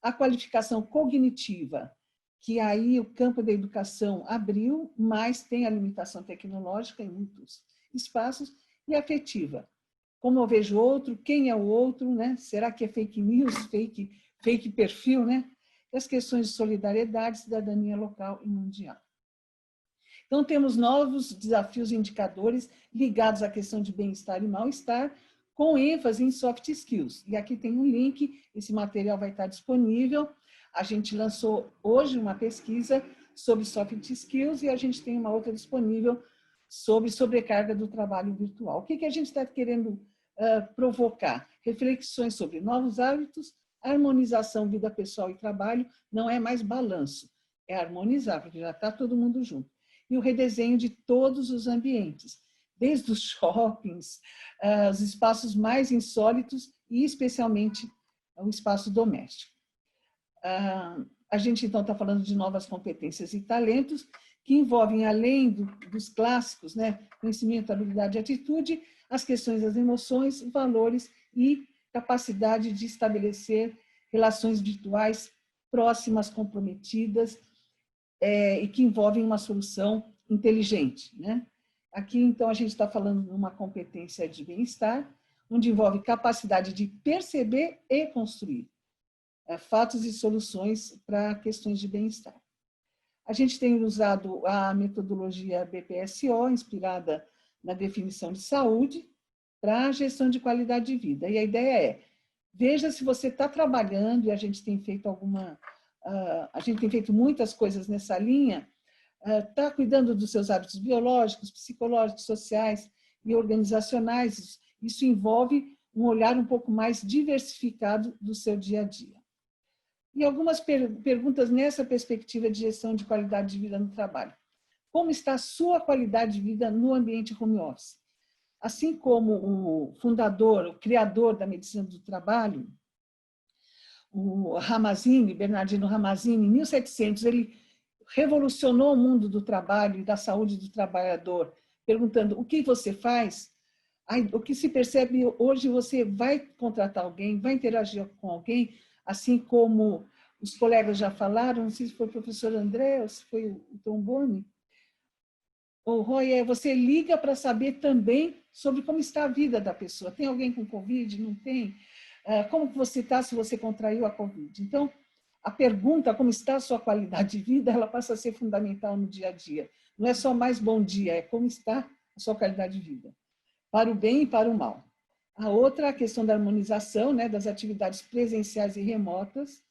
A qualificação cognitiva, que aí o campo da educação abriu, mas tem a limitação tecnológica em muitos espaços, e afetiva. Como eu vejo outro, quem é o outro, né? Será que é fake news, fake perfil, né? E as questões de solidariedade, cidadania local e mundial. Então, temos novos desafios e indicadores ligados à questão de bem-estar e mal-estar, com ênfase em soft skills. E aqui tem um link, esse material vai estar disponível. A gente lançou hoje uma pesquisa sobre soft skills e a gente tem uma outra disponível sobre sobrecarga do trabalho virtual. O que a gente está querendo provocar? Reflexões sobre novos hábitos, harmonização vida pessoal e trabalho, não é mais balanço, é harmonizar, porque já está todo mundo junto. E o redesenho de todos os ambientes, desde os shoppings, os espaços mais insólitos e especialmente o espaço doméstico. A gente então está falando de novas competências e talentos que envolvem, além dos clássicos, né, conhecimento, habilidade e atitude, as questões das emoções, valores e capacidade de estabelecer relações virtuais próximas, comprometidas, e que envolvem uma solução inteligente, né? Aqui, então, a gente está falando de uma competência de bem-estar, onde envolve capacidade de perceber e construir fatos e soluções para questões de bem-estar. A gente tem usado a metodologia BPSO, inspirada na definição de saúde, para a gestão de qualidade de vida. E a ideia é, veja se você está trabalhando, e a gente tem feito muitas coisas nessa linha, está cuidando dos seus hábitos biológicos, psicológicos, sociais e organizacionais. Isso envolve um olhar um pouco mais diversificado do seu dia a dia. E algumas perguntas nessa perspectiva de gestão de qualidade de vida no trabalho. Como está a sua qualidade de vida no ambiente home office? Assim como o fundador, o criador da medicina do trabalho, o Ramazzini, Bernardino Ramazzini, em 1700, ele revolucionou o mundo do trabalho e da saúde do trabalhador, perguntando o que você faz. o que se percebe hoje, você vai contratar alguém, vai interagir com alguém, assim como os colegas já falaram, não sei se foi o professor André ou se foi o Trombone, o Roy, você liga para saber também sobre como está a vida da pessoa. Tem alguém com Covid? Não tem? Como que você está se você contraiu a Covid? Então, a pergunta, como está a sua qualidade de vida, ela passa a ser fundamental no dia a dia. Não é só mais bom dia, é como está a sua qualidade de vida, para o bem e para o mal. A outra, a questão da harmonização, né, das atividades presenciais e remotas,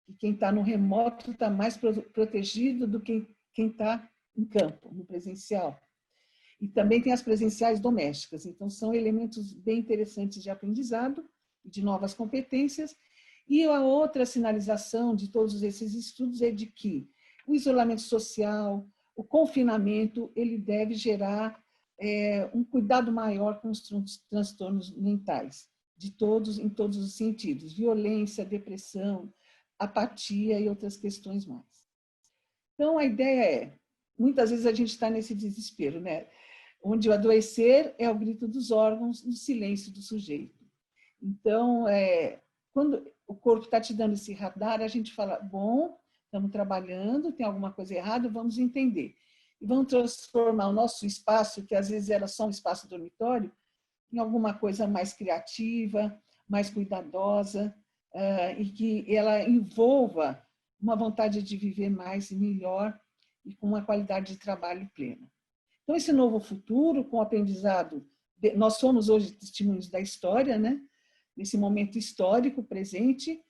e quem está no remoto está mais protegido do que quem está em campo, no presencial. E também tem as presenciais domésticas. Então, são elementos bem interessantes de aprendizado, de novas competências. E a outra sinalização de todos esses estudos é de que o isolamento social, o confinamento, ele deve gerar um cuidado maior com os transtornos mentais, em todos os sentidos, violência, depressão, apatia e outras questões mais. Então, a ideia é, muitas vezes a gente está nesse desespero, né? Onde o adoecer é o grito dos órgãos, no silêncio do sujeito. Então, quando o corpo está te dando esse radar, a gente fala, bom, estamos trabalhando, tem alguma coisa errada, vamos entender. E vamos transformar o nosso espaço, que às vezes era só um espaço dormitório, em alguma coisa mais criativa, mais cuidadosa, e que ela envolva uma vontade de viver mais e melhor e com uma qualidade de trabalho plena. Então, esse novo futuro, com o aprendizado, nós somos hoje testemunhos da história, né? Nesse momento histórico presente,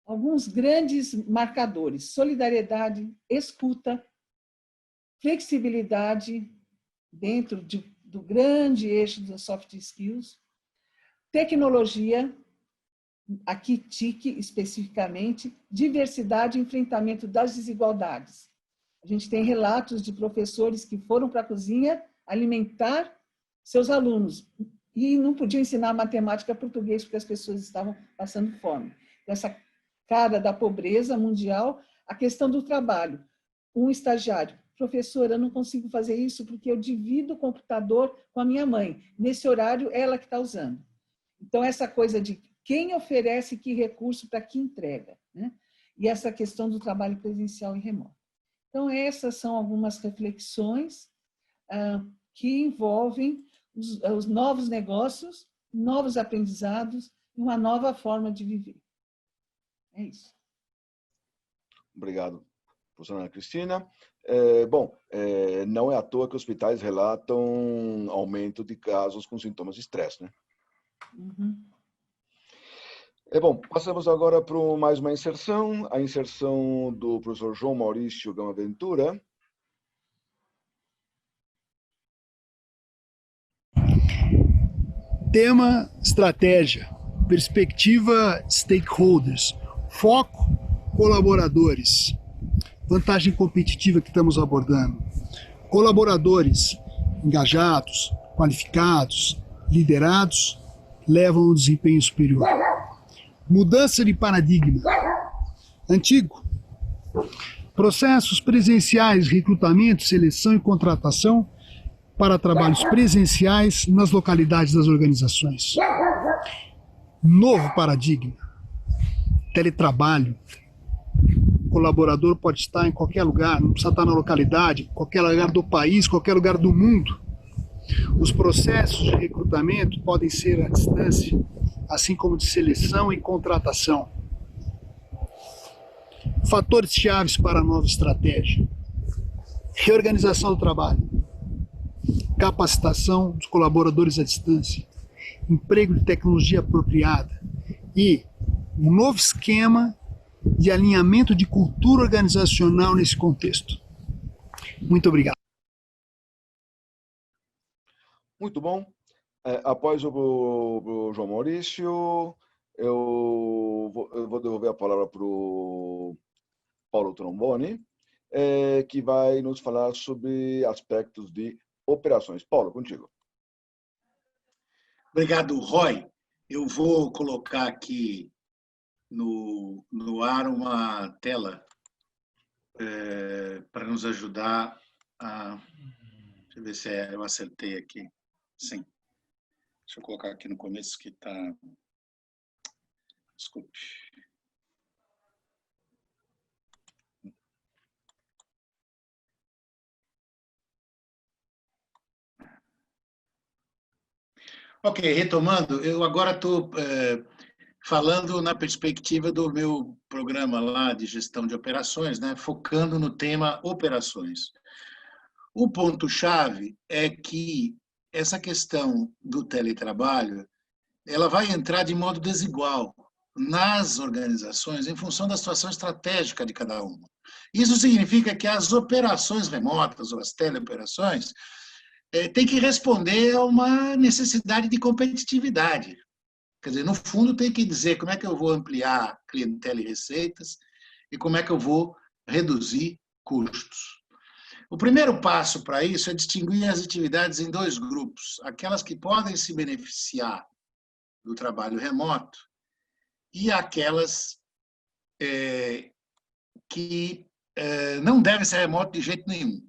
alguns grandes marcadores: solidariedade, escuta, flexibilidade dentro do grande eixo das soft skills, tecnologia, aqui TIC especificamente, diversidade e enfrentamento das desigualdades. A gente tem relatos de professores que foram para a cozinha alimentar seus alunos e não podiam ensinar matemática e português porque as pessoas estavam passando fome. Essa cara da pobreza mundial, a questão do trabalho. Um estagiário: professora, eu não consigo fazer isso porque eu divido o computador com a minha mãe. Nesse horário, ela que está usando. Então, essa coisa de quem oferece que recurso para que entrega, né? E essa questão do trabalho presencial e remoto. Então, essas são algumas reflexões que envolvem os novos negócios, novos aprendizados e uma nova forma de viver. É isso. Obrigado, professora Ana Cristina. Não é à toa que hospitais relatam aumento de casos com sintomas de estresse, né? Uhum. Passamos agora para mais uma inserção, a inserção do professor João Maurício Gama Ventura. Tema: estratégia, perspectiva, stakeholders, foco, colaboradores, vantagem competitiva que estamos abordando, colaboradores engajados, qualificados, liderados, levam a um desempenho superior. Mudança de paradigma. Antigo. Processos presenciais, recrutamento, seleção e contratação para trabalhos presenciais nas localidades das organizações. Novo paradigma. Teletrabalho. O colaborador pode estar em qualquer lugar, não precisa estar na localidade, qualquer lugar do país, qualquer lugar do mundo. Os processos de recrutamento podem ser à distância, assim como de seleção e contratação. Fatores chaves para a nova estratégia: reorganização do trabalho, capacitação dos colaboradores à distância, emprego de tecnologia apropriada e um novo esquema de alinhamento de cultura organizacional nesse contexto. Muito obrigado. Muito bom. Após o João Maurício, eu vou devolver a palavra para o Paulo Trombone, que vai nos falar sobre aspectos de operações. Paulo, contigo. Obrigado, Roy. Eu vou colocar aqui no ar uma tela para nos ajudar a... Deixa eu ver se eu acertei aqui. Sim. Deixa eu colocar aqui no começo que está... Desculpe. Ok, retomando, eu agora estou falando na perspectiva do meu programa lá de gestão de operações, né, focando no tema operações. O ponto-chave é que essa questão do teletrabalho, ela vai entrar de modo desigual nas organizações em função da situação estratégica de cada uma. Isso significa que as operações remotas ou as teleoperações têm que responder a uma necessidade de competitividade. Quer dizer, no fundo, tem que dizer como é que eu vou ampliar clientela e receitas e como é que eu vou reduzir custos. O primeiro passo para isso é distinguir as atividades em dois grupos, aquelas que podem se beneficiar do trabalho remoto e aquelas que não devem ser remoto de jeito nenhum.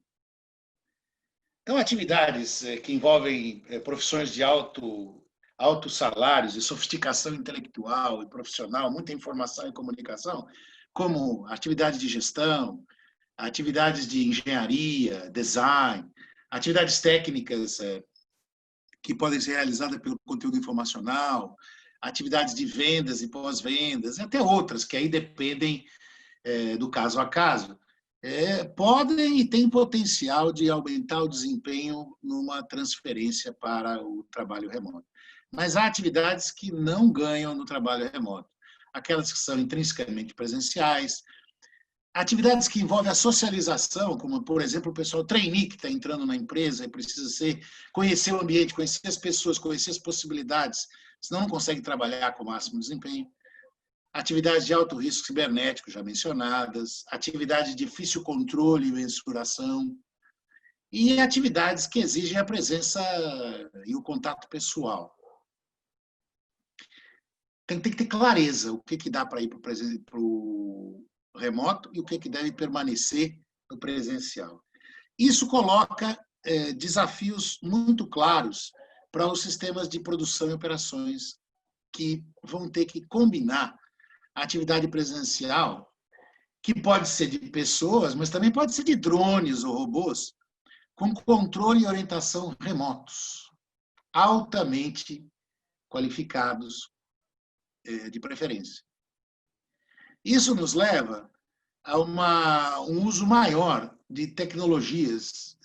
Então, atividades que envolvem profissões de altos salários e sofisticação intelectual e profissional, muita informação e comunicação, como atividades de gestão, atividades de engenharia, design, atividades técnicas que podem ser realizadas pelo conteúdo informacional, atividades de vendas e pós-vendas, e até outras que aí dependem do caso a caso, podem e têm potencial de aumentar o desempenho numa transferência para o trabalho remoto. Mas há atividades que não ganham no trabalho remoto, aquelas que são intrinsecamente presenciais, atividades que envolvem a socialização, como, por exemplo, o pessoal trainee que está entrando na empresa e precisa conhecer o ambiente, conhecer as pessoas, conhecer as possibilidades, senão não consegue trabalhar com o máximo desempenho. Atividades de alto risco cibernético, já mencionadas, atividades de difícil controle e mensuração, e atividades que exigem a presença e o contato pessoal. Tem que ter clareza o que dá para ir para o remoto e o que deve permanecer no presencial. Isso coloca desafios muito claros para os sistemas de produção e operações que vão ter que combinar a atividade presencial, que pode ser de pessoas, mas também pode ser de drones ou robôs, com controle e orientação remotos, altamente qualificados de preferência. Isso nos leva a um uso maior de tecnologias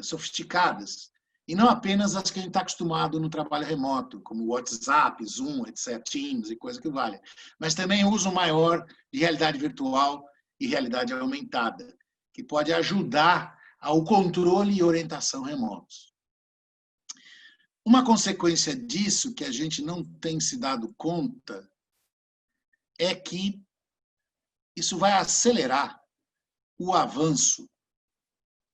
sofisticadas, e não apenas as que a gente está acostumado no trabalho remoto, como WhatsApp, Zoom, etc., Teams e coisa que vale, mas também o uso maior de realidade virtual e realidade aumentada, que pode ajudar ao controle e orientação remotos. Uma consequência disso, que a gente não tem se dado conta, é que isso vai acelerar o avanço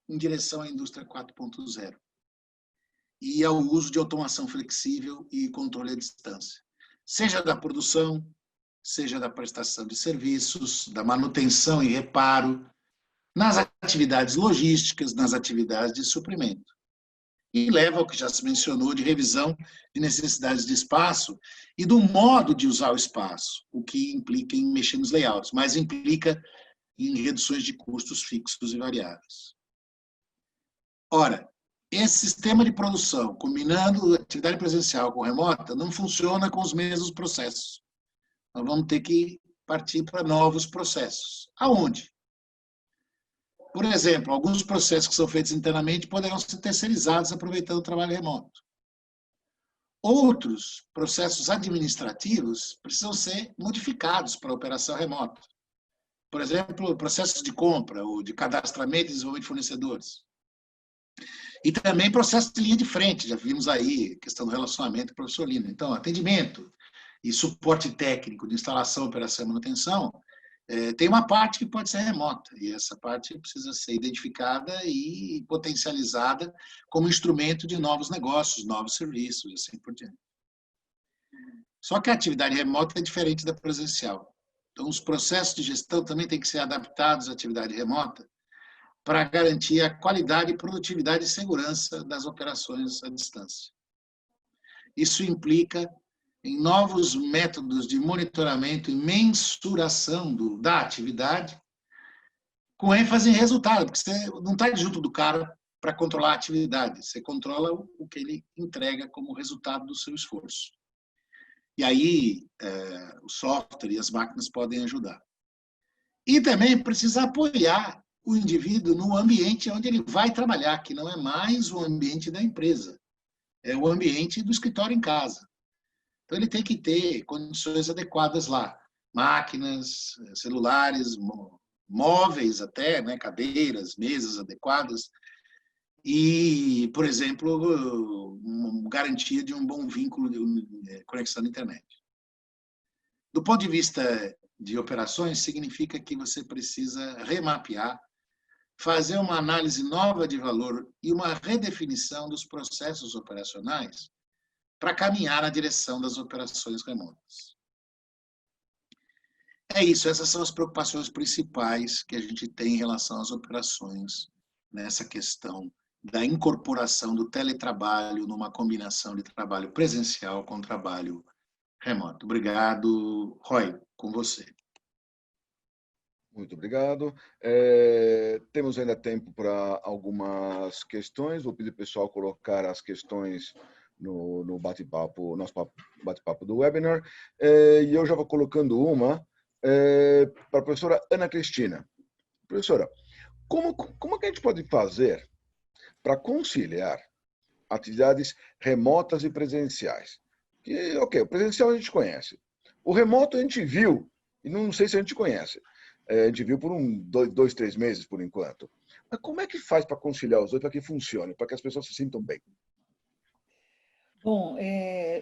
em direção à indústria 4.0 e ao uso de automação flexível e controle à distância, seja da produção, seja da prestação de serviços, da manutenção e reparo, nas atividades logísticas, nas atividades de suprimento. E leva ao que já se mencionou de revisão de necessidades de espaço e do modo de usar o espaço, o que implica em mexer nos layouts, mas implica em reduções de custos fixos e variáveis. Ora, esse sistema de produção, combinando atividade presencial com remota, não funciona com os mesmos processos. Nós vamos ter que partir para novos processos. Aonde? Por exemplo, alguns processos que são feitos internamente poderão ser terceirizados aproveitando o trabalho remoto. Outros processos administrativos precisam ser modificados para a operação remota. Por exemplo, processos de compra ou de cadastramento e desenvolvimento de fornecedores. E também processos de linha de frente, já vimos aí, questão do relacionamento professor-aluna. Então, atendimento e suporte técnico de instalação, operação e manutenção, tem uma parte que pode ser remota, e essa parte precisa ser identificada e potencializada como instrumento de novos negócios, novos serviços, e assim por diante. Só que a atividade remota é diferente da presencial. Então, os processos de gestão também têm que ser adaptados à atividade remota para garantir a qualidade, produtividade e segurança das operações à distância. Isso implica em novos métodos de monitoramento e mensuração da atividade, com ênfase em resultado, porque você não está junto do cara para controlar a atividade, você controla o que ele entrega como resultado do seu esforço. E aí, o software e as máquinas podem ajudar. E também precisa apoiar o indivíduo no ambiente onde ele vai trabalhar, que não é mais o ambiente da empresa, é o ambiente do escritório em casa. Então, ele tem que ter condições adequadas lá. Máquinas, celulares, móveis até, né, cadeiras, mesas adequadas. E, por exemplo, garantia de um bom vínculo de conexão na internet. Do ponto de vista de operações, significa que você precisa remapear, fazer uma análise nova de valor e uma redefinição dos processos operacionais para caminhar na direção das operações remotas. É isso, essas são as preocupações principais que a gente tem em relação às operações nessa questão da incorporação do teletrabalho numa combinação de trabalho presencial com trabalho remoto. Obrigado, Roy, com você. Muito obrigado. Temos ainda tempo para algumas questões. Vou pedir ao pessoal colocar as questões no bate-papo, nosso bate-papo do webinar. E eu já vou colocando uma para a professora Ana Cristina. Professora, como que a gente pode fazer para conciliar atividades remotas e presenciais? Que, ok, o presencial a gente conhece. O remoto a gente viu, e não sei se a gente conhece. A gente viu por 2, 3 meses, por enquanto. Mas como é que faz para conciliar os dois, para que funcione, para que as pessoas se sintam bem? Bom,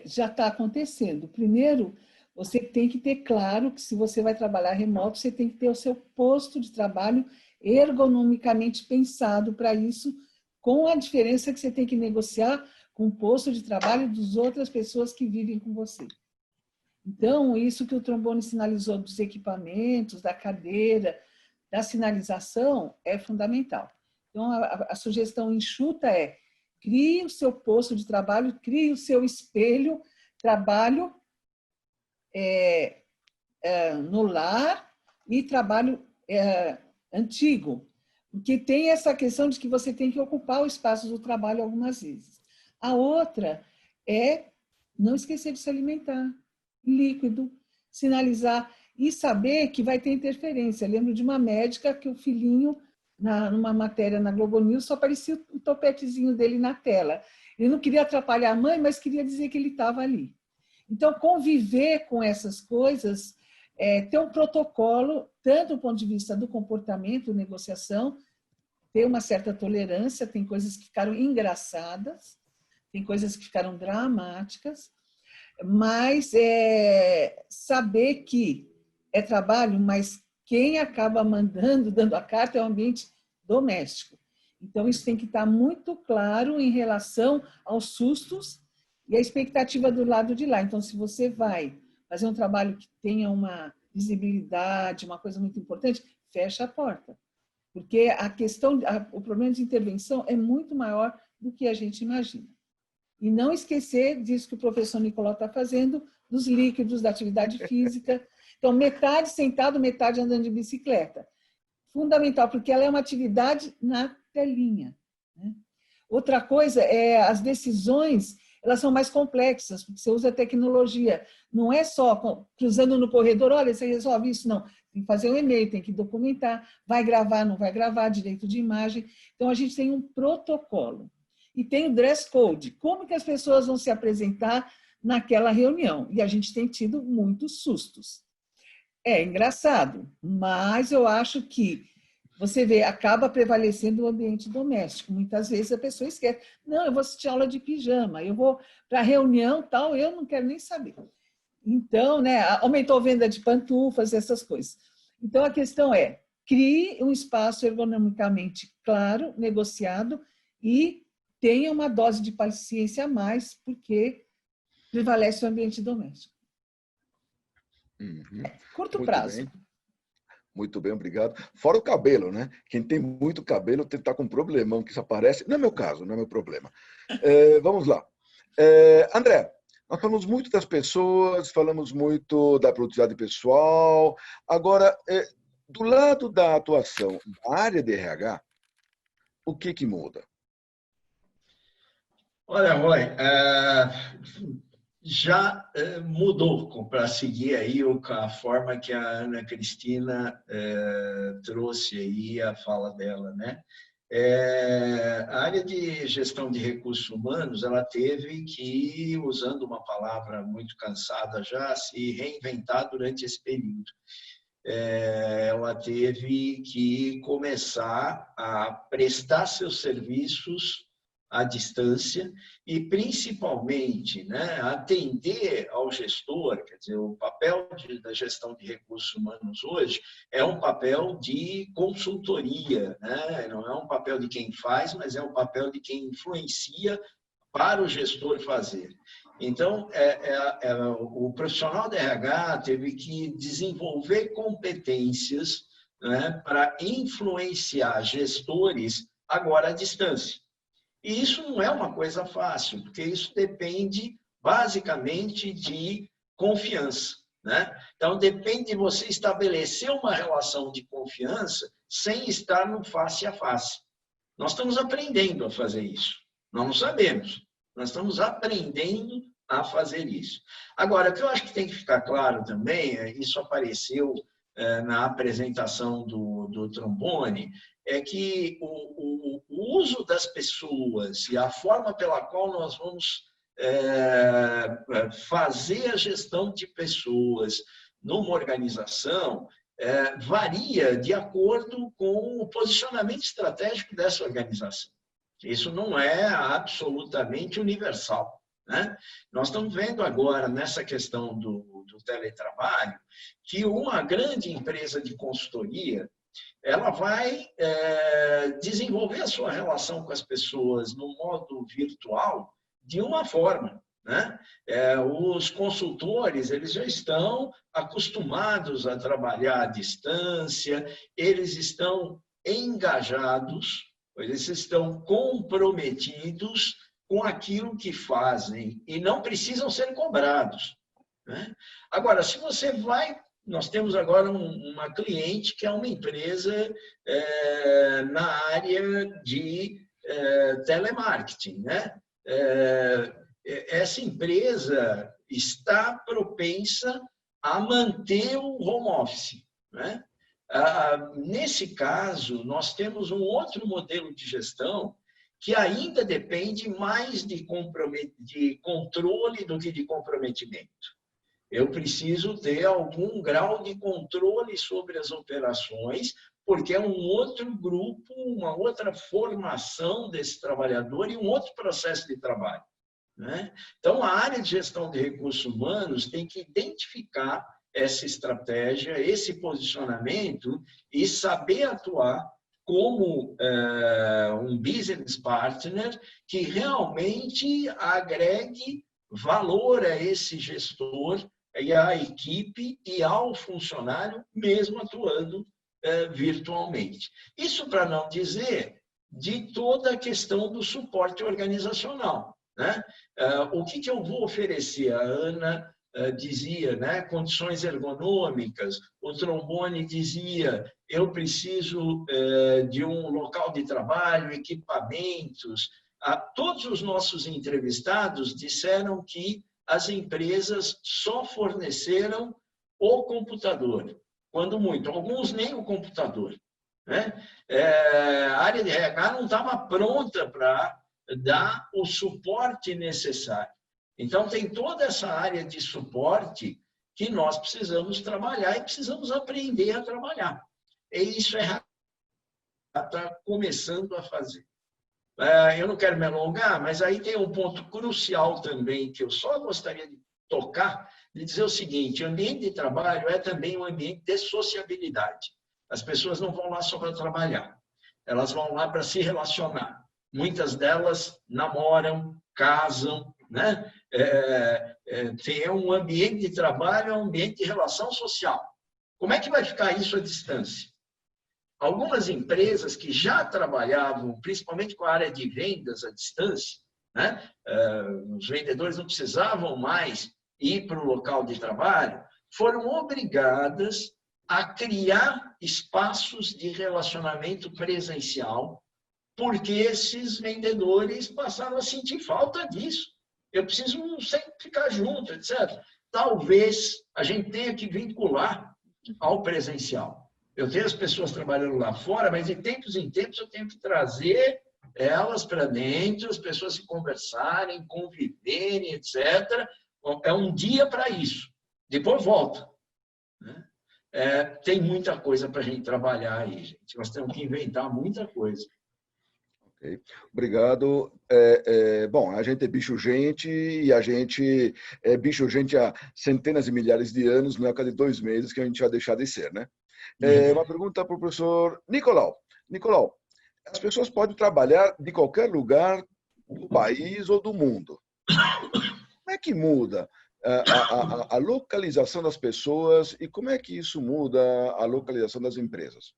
já está acontecendo. Primeiro, você tem que ter claro que se você vai trabalhar remoto, você tem que ter o seu posto de trabalho ergonomicamente pensado para isso, com a diferença que você tem que negociar com o posto de trabalho das outras pessoas que vivem com você. Então, isso que o Trombone sinalizou dos equipamentos, da cadeira, da sinalização, é fundamental. Então, a sugestão enxuta é: crie o seu posto de trabalho, crie o seu espelho, trabalho no lar e trabalho antigo. Porque tem essa questão de que você tem que ocupar o espaço do trabalho algumas vezes. A outra é não esquecer de se alimentar, líquido, sinalizar e saber que vai ter interferência. Eu lembro de uma médica que o filhinho, numa matéria na Globo News, só aparecia o topetezinho dele na tela. Ele não queria atrapalhar a mãe, mas queria dizer que ele estava ali. Então, conviver com essas coisas, ter um protocolo, tanto do ponto de vista do comportamento, negociação, ter uma certa tolerância, tem coisas que ficaram engraçadas, tem coisas que ficaram dramáticas, mas saber que é trabalho, mas quem acaba mandando, dando a carta, é o ambiente doméstico. Então, isso tem que estar muito claro em relação aos sustos e a expectativa do lado de lá. Então, se você vai fazer um trabalho que tenha uma visibilidade, uma coisa muito importante, fecha a porta. Porque o problema de intervenção é muito maior do que a gente imagina. E não esquecer disso que o professor Nicolau está fazendo, dos líquidos, da atividade física. Então, metade sentado, metade andando de bicicleta. Fundamental, porque ela é uma atividade na telinha. Né? Outra coisa as decisões, elas são mais complexas, porque você usa tecnologia. Não é só cruzando no corredor, olha, você resolve isso, não. Tem que fazer um e-mail, tem que documentar, vai gravar, não vai gravar, direito de imagem. Então, a gente tem um protocolo. E tem o dress code, como que as pessoas vão se apresentar naquela reunião. E a gente tem tido muitos sustos. É engraçado, mas eu acho que, você vê, acaba prevalecendo o ambiente doméstico. Muitas vezes a pessoa esquece. Não, eu vou assistir aula de pijama, eu vou para a reunião, tal, eu não quero nem saber. Então, aumentou a venda de pantufas, essas coisas. Então, a questão é, crie um espaço ergonomicamente claro, negociado, e tenha uma dose de paciência a mais, porque prevalece o ambiente doméstico. Uhum. Curto Muito prazo. Bem. Muito bem, obrigado. Fora o cabelo, né? Quem tem muito cabelo está com um problemão que isso aparece. Não é meu caso, não é meu problema. Vamos lá. André, Nós falamos muito das pessoas, falamos muito da produtividade pessoal. Agora, do lado da atuação da área de RH, o que muda? Olha, Roy, já mudou, para seguir aí a forma que a Ana Cristina trouxe aí a fala dela, né? A área de gestão de recursos humanos, ela teve que, usando uma palavra muito cansada já, se reinventar durante esse período. Ela teve que começar a prestar seus serviços à distância e, principalmente, né, atender ao gestor. Quer dizer, o papel da gestão de recursos humanos hoje é um papel de consultoria, né? Não é um papel de quem faz, mas é um papel de quem influencia para o gestor fazer. Então, o profissional da RH teve que desenvolver competências, né, para influenciar gestores agora à distância. E isso não é uma coisa fácil, porque isso depende basicamente de confiança, né? Então, depende de você estabelecer uma relação de confiança sem estar no face a face. Nós estamos aprendendo a fazer isso. Nós não sabemos. Nós estamos aprendendo a fazer isso. Agora, o que eu acho que tem que ficar claro também, isso apareceu na apresentação do Tromboni, é que o uso das pessoas e a forma pela qual nós vamos fazer a gestão de pessoas numa organização varia de acordo com o posicionamento estratégico dessa organização. Isso não é absolutamente universal, né? Nós estamos vendo agora, nessa questão do teletrabalho, que uma grande empresa de consultoria ela vai desenvolver a sua relação com as pessoas no modo virtual de uma forma, né? Os consultores, eles já estão acostumados a trabalhar à distância, eles estão engajados, eles estão comprometidos com aquilo que fazem e não precisam ser cobrados, né? Agora, se você vai... Nós temos agora uma cliente que é uma empresa na área de telemarketing, né? Essa empresa está propensa a manter o home office, né? Nesse caso, nós temos um outro modelo de gestão que ainda depende mais de controle do que de comprometimento. Eu preciso ter algum grau de controle sobre as operações, porque é um outro grupo, uma outra formação desse trabalhador e um outro processo de trabalho, né? Então, a área de gestão de recursos humanos tem que identificar essa estratégia, esse posicionamento e saber atuar como um business partner que realmente agregue valor a esse gestor e à equipe e ao funcionário, mesmo atuando virtualmente. Isso para não dizer de toda a questão do suporte organizacional, né? O que eu vou oferecer? A Ana dizia, né, condições ergonômicas, o Tromboni dizia, eu preciso de um local de trabalho, equipamentos. Todos os nossos entrevistados disseram que as empresas só forneceram o computador, quando muito, alguns nem o computador, né? A área de RH não estava pronta para dar o suporte necessário. Então, tem toda essa área de suporte que nós precisamos trabalhar e precisamos aprender a trabalhar. E isso está começando a fazer. Eu não quero me alongar, mas aí tem um ponto crucial também, que eu só gostaria de tocar, de dizer o seguinte: o ambiente de trabalho é também um ambiente de sociabilidade. As pessoas não vão lá só para trabalhar, elas vão lá para se relacionar. Muitas delas namoram, casam, né? Tem um ambiente de trabalho, é um ambiente de relação social. Como é que vai ficar isso à distância? Algumas empresas que já trabalhavam, principalmente com a área de vendas à distância, né? Os vendedores não precisavam mais ir para o local de trabalho, foram obrigadas a criar espaços de relacionamento presencial, porque esses vendedores passaram a sentir falta disso. Eu preciso sempre ficar junto, etc. Talvez a gente tenha que vincular ao presencial. Eu tenho as pessoas trabalhando lá fora, mas de tempos em tempos eu tenho que trazer elas para dentro, as pessoas se conversarem, conviverem, etc. É um dia para isso. Depois volta. Né? Tem muita coisa para a gente trabalhar aí, gente. Nós temos que inventar muita coisa. Okay. Obrigado. Bom, a gente é bicho-gente e a gente é bicho-gente há centenas de milhares de anos, não é a cada 2 meses que a gente vai deixar de ser, né? Uma pergunta para o professor Nicolau. Nicolau, as pessoas podem trabalhar de qualquer lugar do país ou do mundo. Como é que muda a localização das pessoas e como é que isso muda a localização das empresas?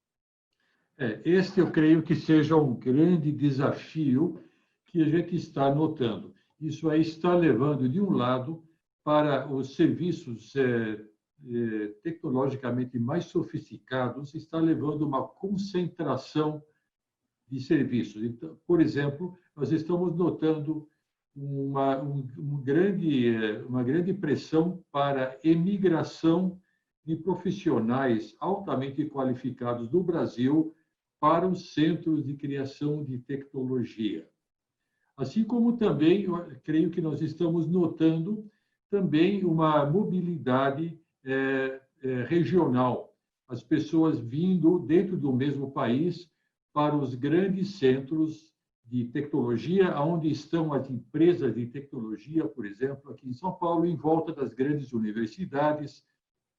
Este eu creio que seja um grande desafio que a gente está notando. Isso aí está levando, de um lado, para os serviços tecnologicamente mais sofisticados, está levando uma concentração de serviços. Então, por exemplo, nós estamos notando uma grande pressão para emigração de profissionais altamente qualificados do Brasil para os centros de criação de tecnologia. Assim como também, eu creio que nós estamos notando também uma mobilidade regional. As pessoas vindo dentro do mesmo país para os grandes centros de tecnologia, onde estão as empresas de tecnologia, por exemplo, aqui em São Paulo, em volta das grandes universidades,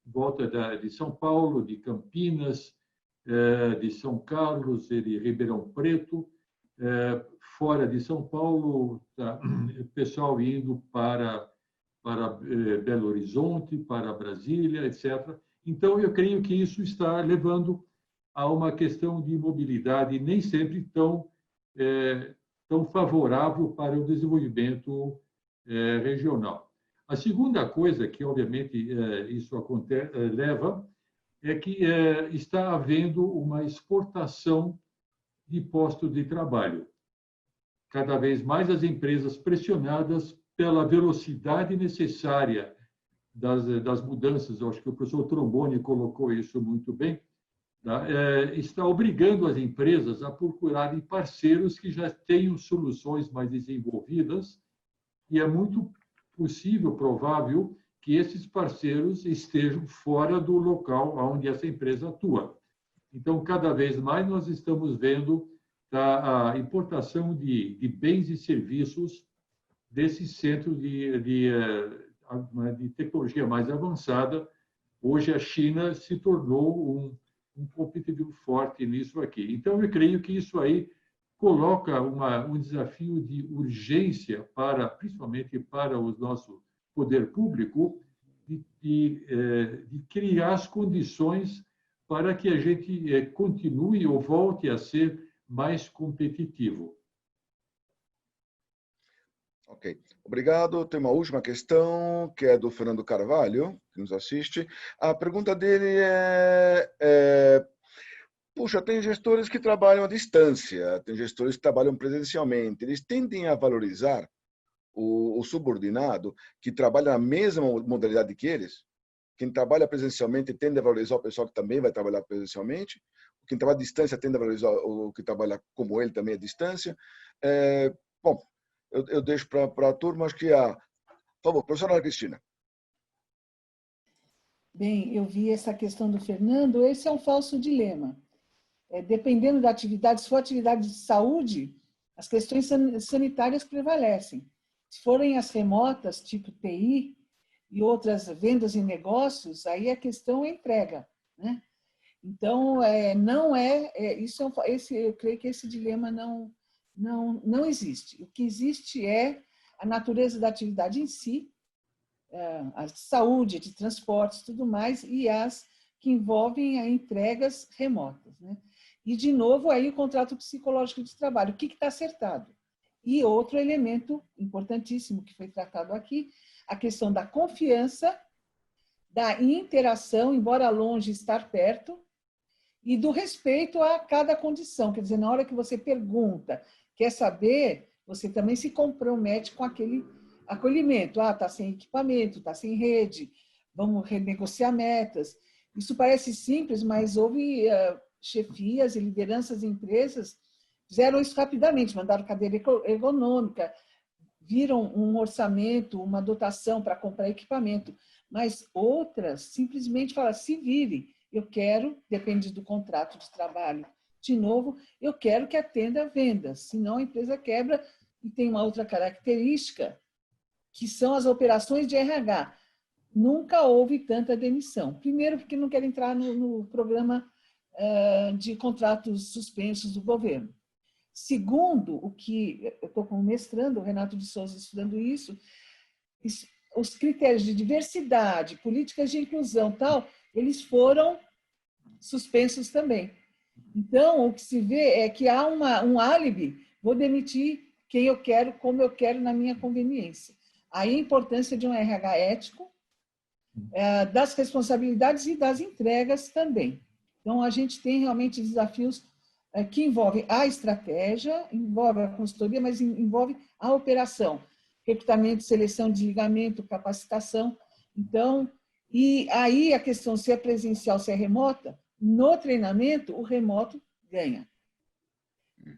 em volta de São Paulo, de Campinas, de São Carlos e de Ribeirão Preto, fora de São Paulo, o pessoal indo para Belo Horizonte, para Brasília, etc. Então, eu creio que isso está levando a uma questão de mobilidade nem sempre tão favorável para o desenvolvimento regional. A segunda coisa que, obviamente, isso leva é que está havendo uma exportação de postos de trabalho. Cada vez mais as empresas pressionadas pela velocidade necessária das mudanças, eu acho que o professor Tromboni colocou isso muito bem, tá? Está obrigando as empresas a procurarem parceiros que já tenham soluções mais desenvolvidas e é muito possível, provável, que esses parceiros estejam fora do local onde essa empresa atua. Então, cada vez mais nós estamos vendo a importação de bens e serviços desses centros de tecnologia mais avançada. Hoje, a China se tornou um competidor forte nisso aqui. Então, eu creio que isso aí coloca um desafio de urgência, principalmente para o nosso poder público, de criar as condições para que a gente continue ou volte a ser mais competitivo. Ok, obrigado. Tem uma última questão, que é do Fernando Carvalho, que nos assiste. A pergunta dele puxa, tem gestores que trabalham à distância, tem gestores que trabalham presencialmente. Eles tendem a valorizar o subordinado que trabalha na mesma modalidade que eles? Quem trabalha presencialmente tende a valorizar o pessoal que também vai trabalhar presencialmente? Quem trabalha à distância tende a valorizar o que trabalha como ele também à distância? Bom, eu deixo para a turma, acho que por favor, professora Ana Cristina. Bem, eu vi essa questão do Fernando, esse é um falso dilema. Dependendo da atividade, se for atividade de saúde, as questões sanitárias prevalecem. Se forem as remotas, tipo TI, e outras vendas e negócios, aí a questão é entrega, né? Então, eu creio que esse dilema não existe. O que existe é a natureza da atividade em si, a de saúde, de transportes, tudo mais, e as que envolvem entregas remotas, né? E, de novo, aí o contrato psicológico de trabalho. O que está acertado? E outro elemento importantíssimo que foi tratado aqui, a questão da confiança, da interação, embora longe, estar perto, e do respeito a cada condição. Quer dizer, na hora que você pergunta, quer saber, você também se compromete com aquele acolhimento. Ah, está sem equipamento, está sem rede, vamos renegociar metas. Isso parece simples, mas houve chefias e lideranças de empresas fizeram isso rapidamente, mandaram cadeira ergonômica, viram um orçamento, uma dotação para comprar equipamento, mas outras simplesmente falaram, se vire, eu quero, depende do contrato de trabalho, de novo, eu quero que atenda vendas, senão a empresa quebra. E tem uma outra característica, que são as operações de RH. Nunca houve tanta demissão. Primeiro, porque não quer entrar no programa de contratos suspensos do governo. Segundo, o que eu estou com o mestrando, o Renato de Souza, estudando isso, os critérios de diversidade, políticas de inclusão, tal, eles foram suspensos também. Então, o que se vê é que há um álibi, vou demitir quem eu quero, como eu quero, na minha conveniência. Aí a importância de um RH ético, das responsabilidades e das entregas também. Então, a gente tem realmente desafios que envolvem a estratégia, envolve a consultoria, mas envolve a operação, recrutamento, seleção, desligamento, capacitação. Então, e aí a questão se é presencial, se é remota, no treinamento, o remoto ganha.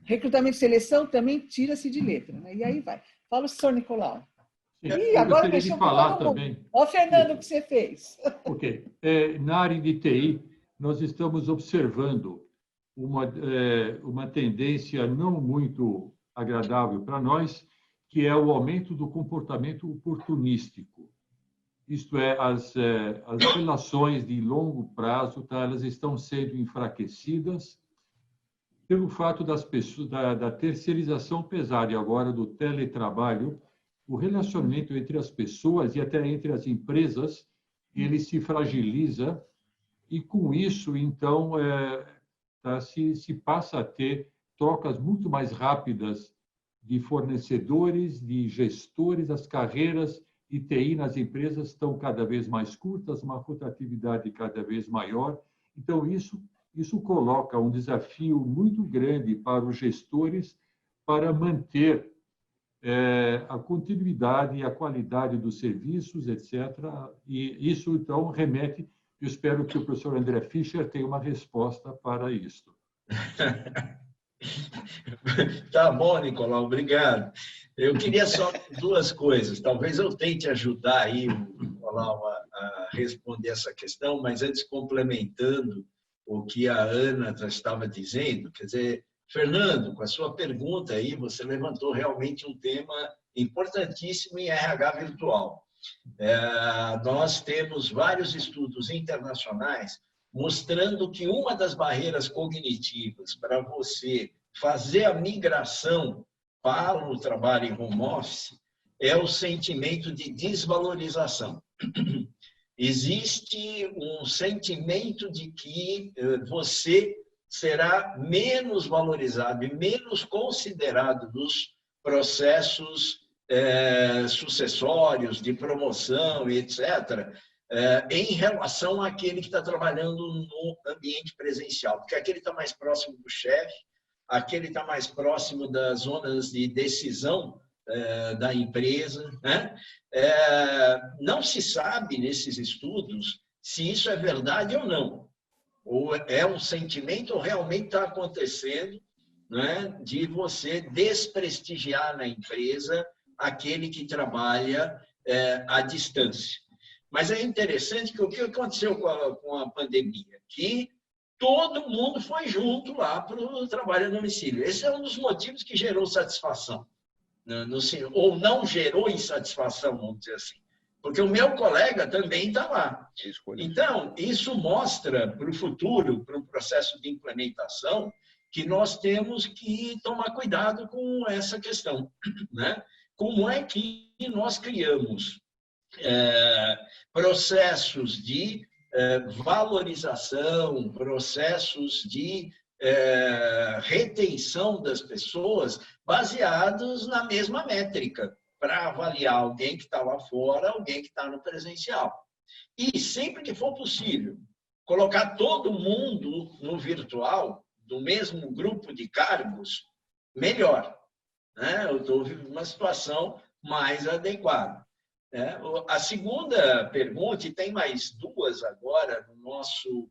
Recrutamento e seleção também tira-se de letra, né? E aí vai. Fala o senhor Nicolau. E agora deixa eu falar também. Ó, Fernando, o que você fez? Ok. Na área de TI, nós estamos observando uma tendência não muito agradável para nós, que é o aumento do comportamento oportunístico. Isto é, as relações de longo prazo, tá, elas estão sendo enfraquecidas pelo fato das pessoas, da terceirização pesada e agora do teletrabalho. O relacionamento entre as pessoas e até entre as empresas, ele se fragiliza e, com isso, então, se passa a ter trocas muito mais rápidas de fornecedores, de gestores. As carreiras de TI nas empresas estão cada vez mais curtas, uma rotatividade cada vez maior. Então, isso coloca um desafio muito grande para os gestores para manter a continuidade e a qualidade dos serviços, etc. E isso, então, remete... Eu espero que o professor André Fischer tenha uma resposta para isso. Tá bom, Nicolau, obrigado. Eu queria só duas coisas. Talvez eu tente ajudar aí o Nicolau a responder essa questão, mas antes complementando o que a Ana já estava dizendo, quer dizer, Fernando, com a sua pergunta aí, você levantou realmente um tema importantíssimo em RH virtual. Nós temos vários estudos internacionais mostrando que uma das barreiras cognitivas para você fazer a migração para o trabalho em home office é o sentimento de desvalorização. Existe um sentimento de que você será menos valorizado e menos considerado nos processos sucessórios, de promoção, etc., em relação àquele que está trabalhando no ambiente presencial, porque aquele está mais próximo do chefe, aquele está mais próximo das zonas de decisão da empresa, né? Não se sabe nesses estudos se isso é verdade ou não, ou é um sentimento ou realmente está acontecendo, né, de você desprestigiar na empresa aquele que trabalha à distância. Mas é interessante que o que aconteceu com a pandemia? Que todo mundo foi junto lá para o trabalho a domicílio. Esse é um dos motivos que gerou satisfação, ou não gerou insatisfação, vamos dizer assim. Porque o meu colega também está lá. Então, isso mostra para o futuro, para o processo de implementação, que nós temos que tomar cuidado com essa questão, né? Como é que nós criamos processos de valorização, processos de retenção das pessoas baseados na mesma métrica, para avaliar alguém que está lá fora, alguém que está no presencial. E, sempre que for possível, colocar todo mundo no virtual, do mesmo grupo de cargos, melhor. Né? Eu estou vivendo uma situação mais adequada. A segunda pergunta, e tem mais duas agora no nosso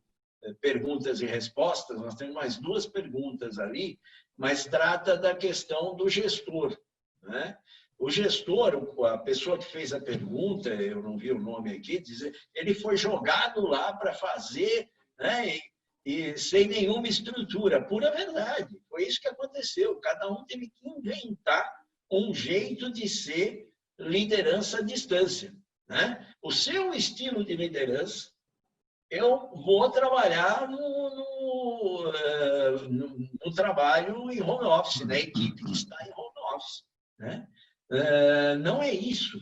perguntas e respostas, nós temos mais duas perguntas ali, mas trata da questão do gestor. Né? O gestor, a pessoa que fez a pergunta, eu não vi o nome aqui, ele foi jogado lá para fazer, né, e sem nenhuma estrutura. Pura verdade, foi isso que aconteceu. Cada um teve que inventar um jeito de ser liderança à distância. Né? O seu estilo de liderança, eu vou trabalhar no trabalho em home office, na equipe que está em home office. Né? Não é isso.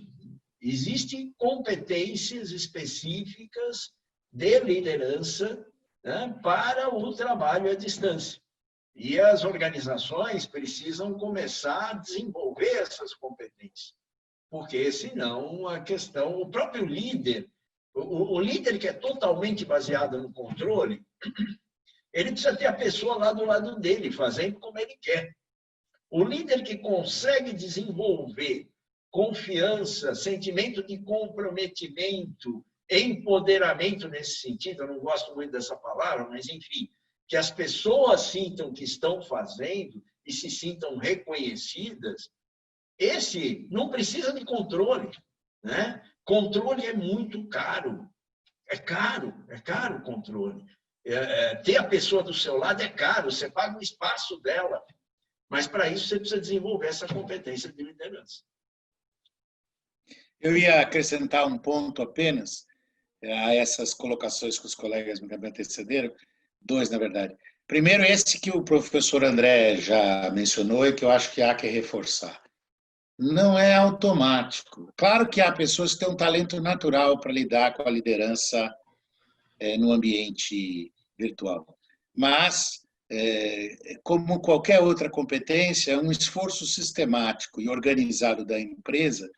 Existem competências específicas de liderança, né, para o trabalho à distância. E as organizações precisam começar a desenvolver essas competências, porque senão a questão, o próprio líder, o líder que é totalmente baseado no controle, ele precisa ter a pessoa lá do lado dele, fazendo como ele quer. O líder que consegue desenvolver confiança, sentimento de comprometimento, empoderamento nesse sentido, eu não gosto muito dessa palavra, mas enfim, que as pessoas sintam que estão fazendo e se sintam reconhecidas, esse não precisa de controle. Né? Controle é muito caro. É caro o controle. Ter a pessoa do seu lado é caro, você paga o espaço dela. Mas, para isso, você precisa desenvolver essa competência de liderança. Eu ia acrescentar um ponto apenas a essas colocações que os colegas me antecederam, dois, na verdade. Primeiro, esse que o professor André já mencionou e que eu acho que há que reforçar. Não é automático. Claro que há pessoas que têm um talento natural para lidar com a liderança no ambiente virtual, mas como qualquer outra competência, um esforço sistemático e organizado da empresa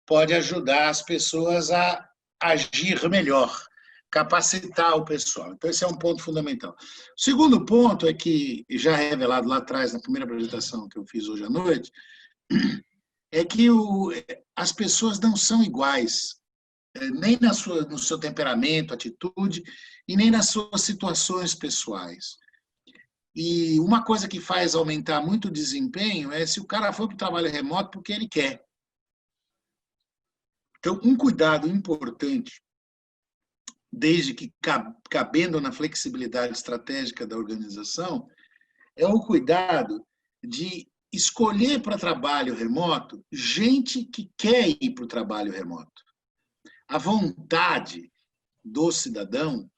pode ajudar as pessoas a agir melhor, capacitar o pessoal. Então, esse é um ponto fundamental. O segundo ponto é que, já revelado lá atrás, na primeira apresentação que eu fiz hoje à noite, é que as pessoas não são iguais, nem no seu temperamento, atitude, e nem nas suas situações pessoais. E uma coisa que faz aumentar muito o desempenho é se o cara for para o trabalho remoto porque ele quer. Então, um cuidado importante, desde que cabendo na flexibilidade estratégica da organização, é o cuidado de escolher para trabalho remoto gente que quer ir para o trabalho remoto. A vontade do cidadão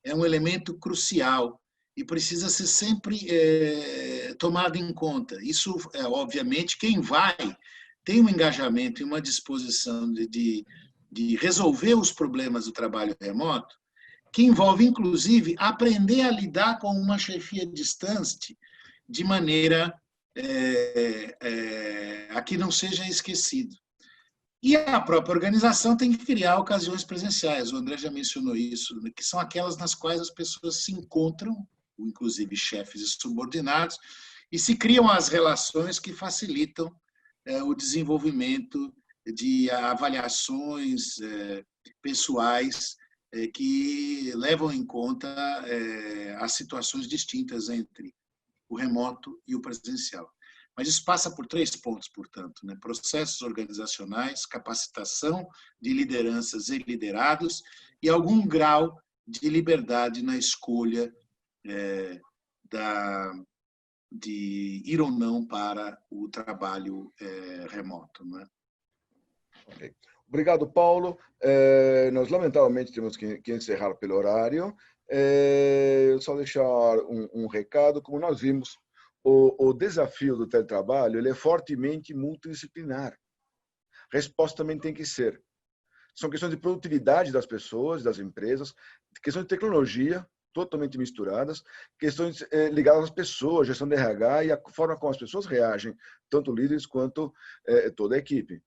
é um elemento crucial e precisa ser sempre tomado em conta. Isso, obviamente, quem vai tem um engajamento e uma disposição de resolver os problemas do trabalho remoto, que envolve, inclusive, aprender a lidar com uma chefia distante de maneira a que não seja esquecido. E a própria organização tem que criar ocasiões presenciais. O André já mencionou isso, que são aquelas nas quais as pessoas se encontram, inclusive chefes e subordinados, e se criam as relações que facilitam o desenvolvimento de avaliações pessoais que levam em conta as situações distintas entre o remoto e o presencial. Mas isso passa por 3 pontos, portanto, né? Processos organizacionais, capacitação de lideranças e liderados e algum grau de liberdade na escolha de ir ou não para o trabalho remoto. Né? Okay. Obrigado, Paulo. Nós, lamentavelmente, temos que encerrar pelo horário. Só deixar um recado. Como nós vimos, o desafio do teletrabalho ele é fortemente multidisciplinar. Resposta também tem que ser. São questões de produtividade das pessoas, das empresas, questões de tecnologia, totalmente misturadas, questões ligadas às pessoas, gestão de RH e a forma como as pessoas reagem, tanto líderes quanto toda a equipe.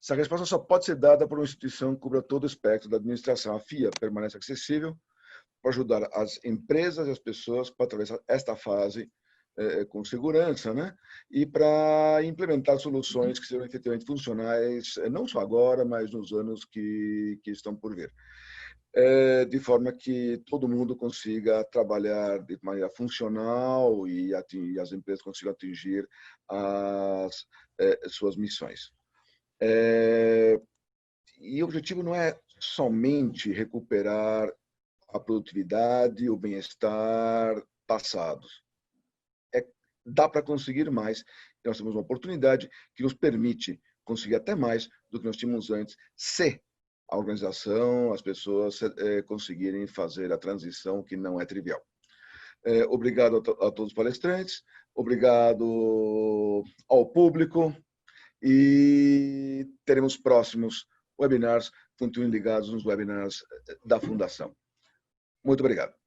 Essa resposta só pode ser dada por uma instituição que cubra todo o espectro da administração. A FIA permanece acessível para ajudar as empresas e as pessoas para atravessar esta fase com segurança, né? E para implementar soluções que sejam efetivamente funcionais, não só agora, mas nos anos que estão por vir. De forma que todo mundo consiga trabalhar de maneira funcional e as empresas consigam atingir as suas missões. E o objetivo não é somente recuperar a produtividade, o bem-estar passados. Dá para conseguir mais. Nós temos uma oportunidade que nos permite conseguir até mais do que nós tínhamos antes, se a organização, as pessoas conseguirem fazer a transição, que não é trivial. Obrigado a todos os palestrantes, obrigado ao público e teremos próximos webinars. Continuem ligados nos webinars da Fundação. Muito obrigado.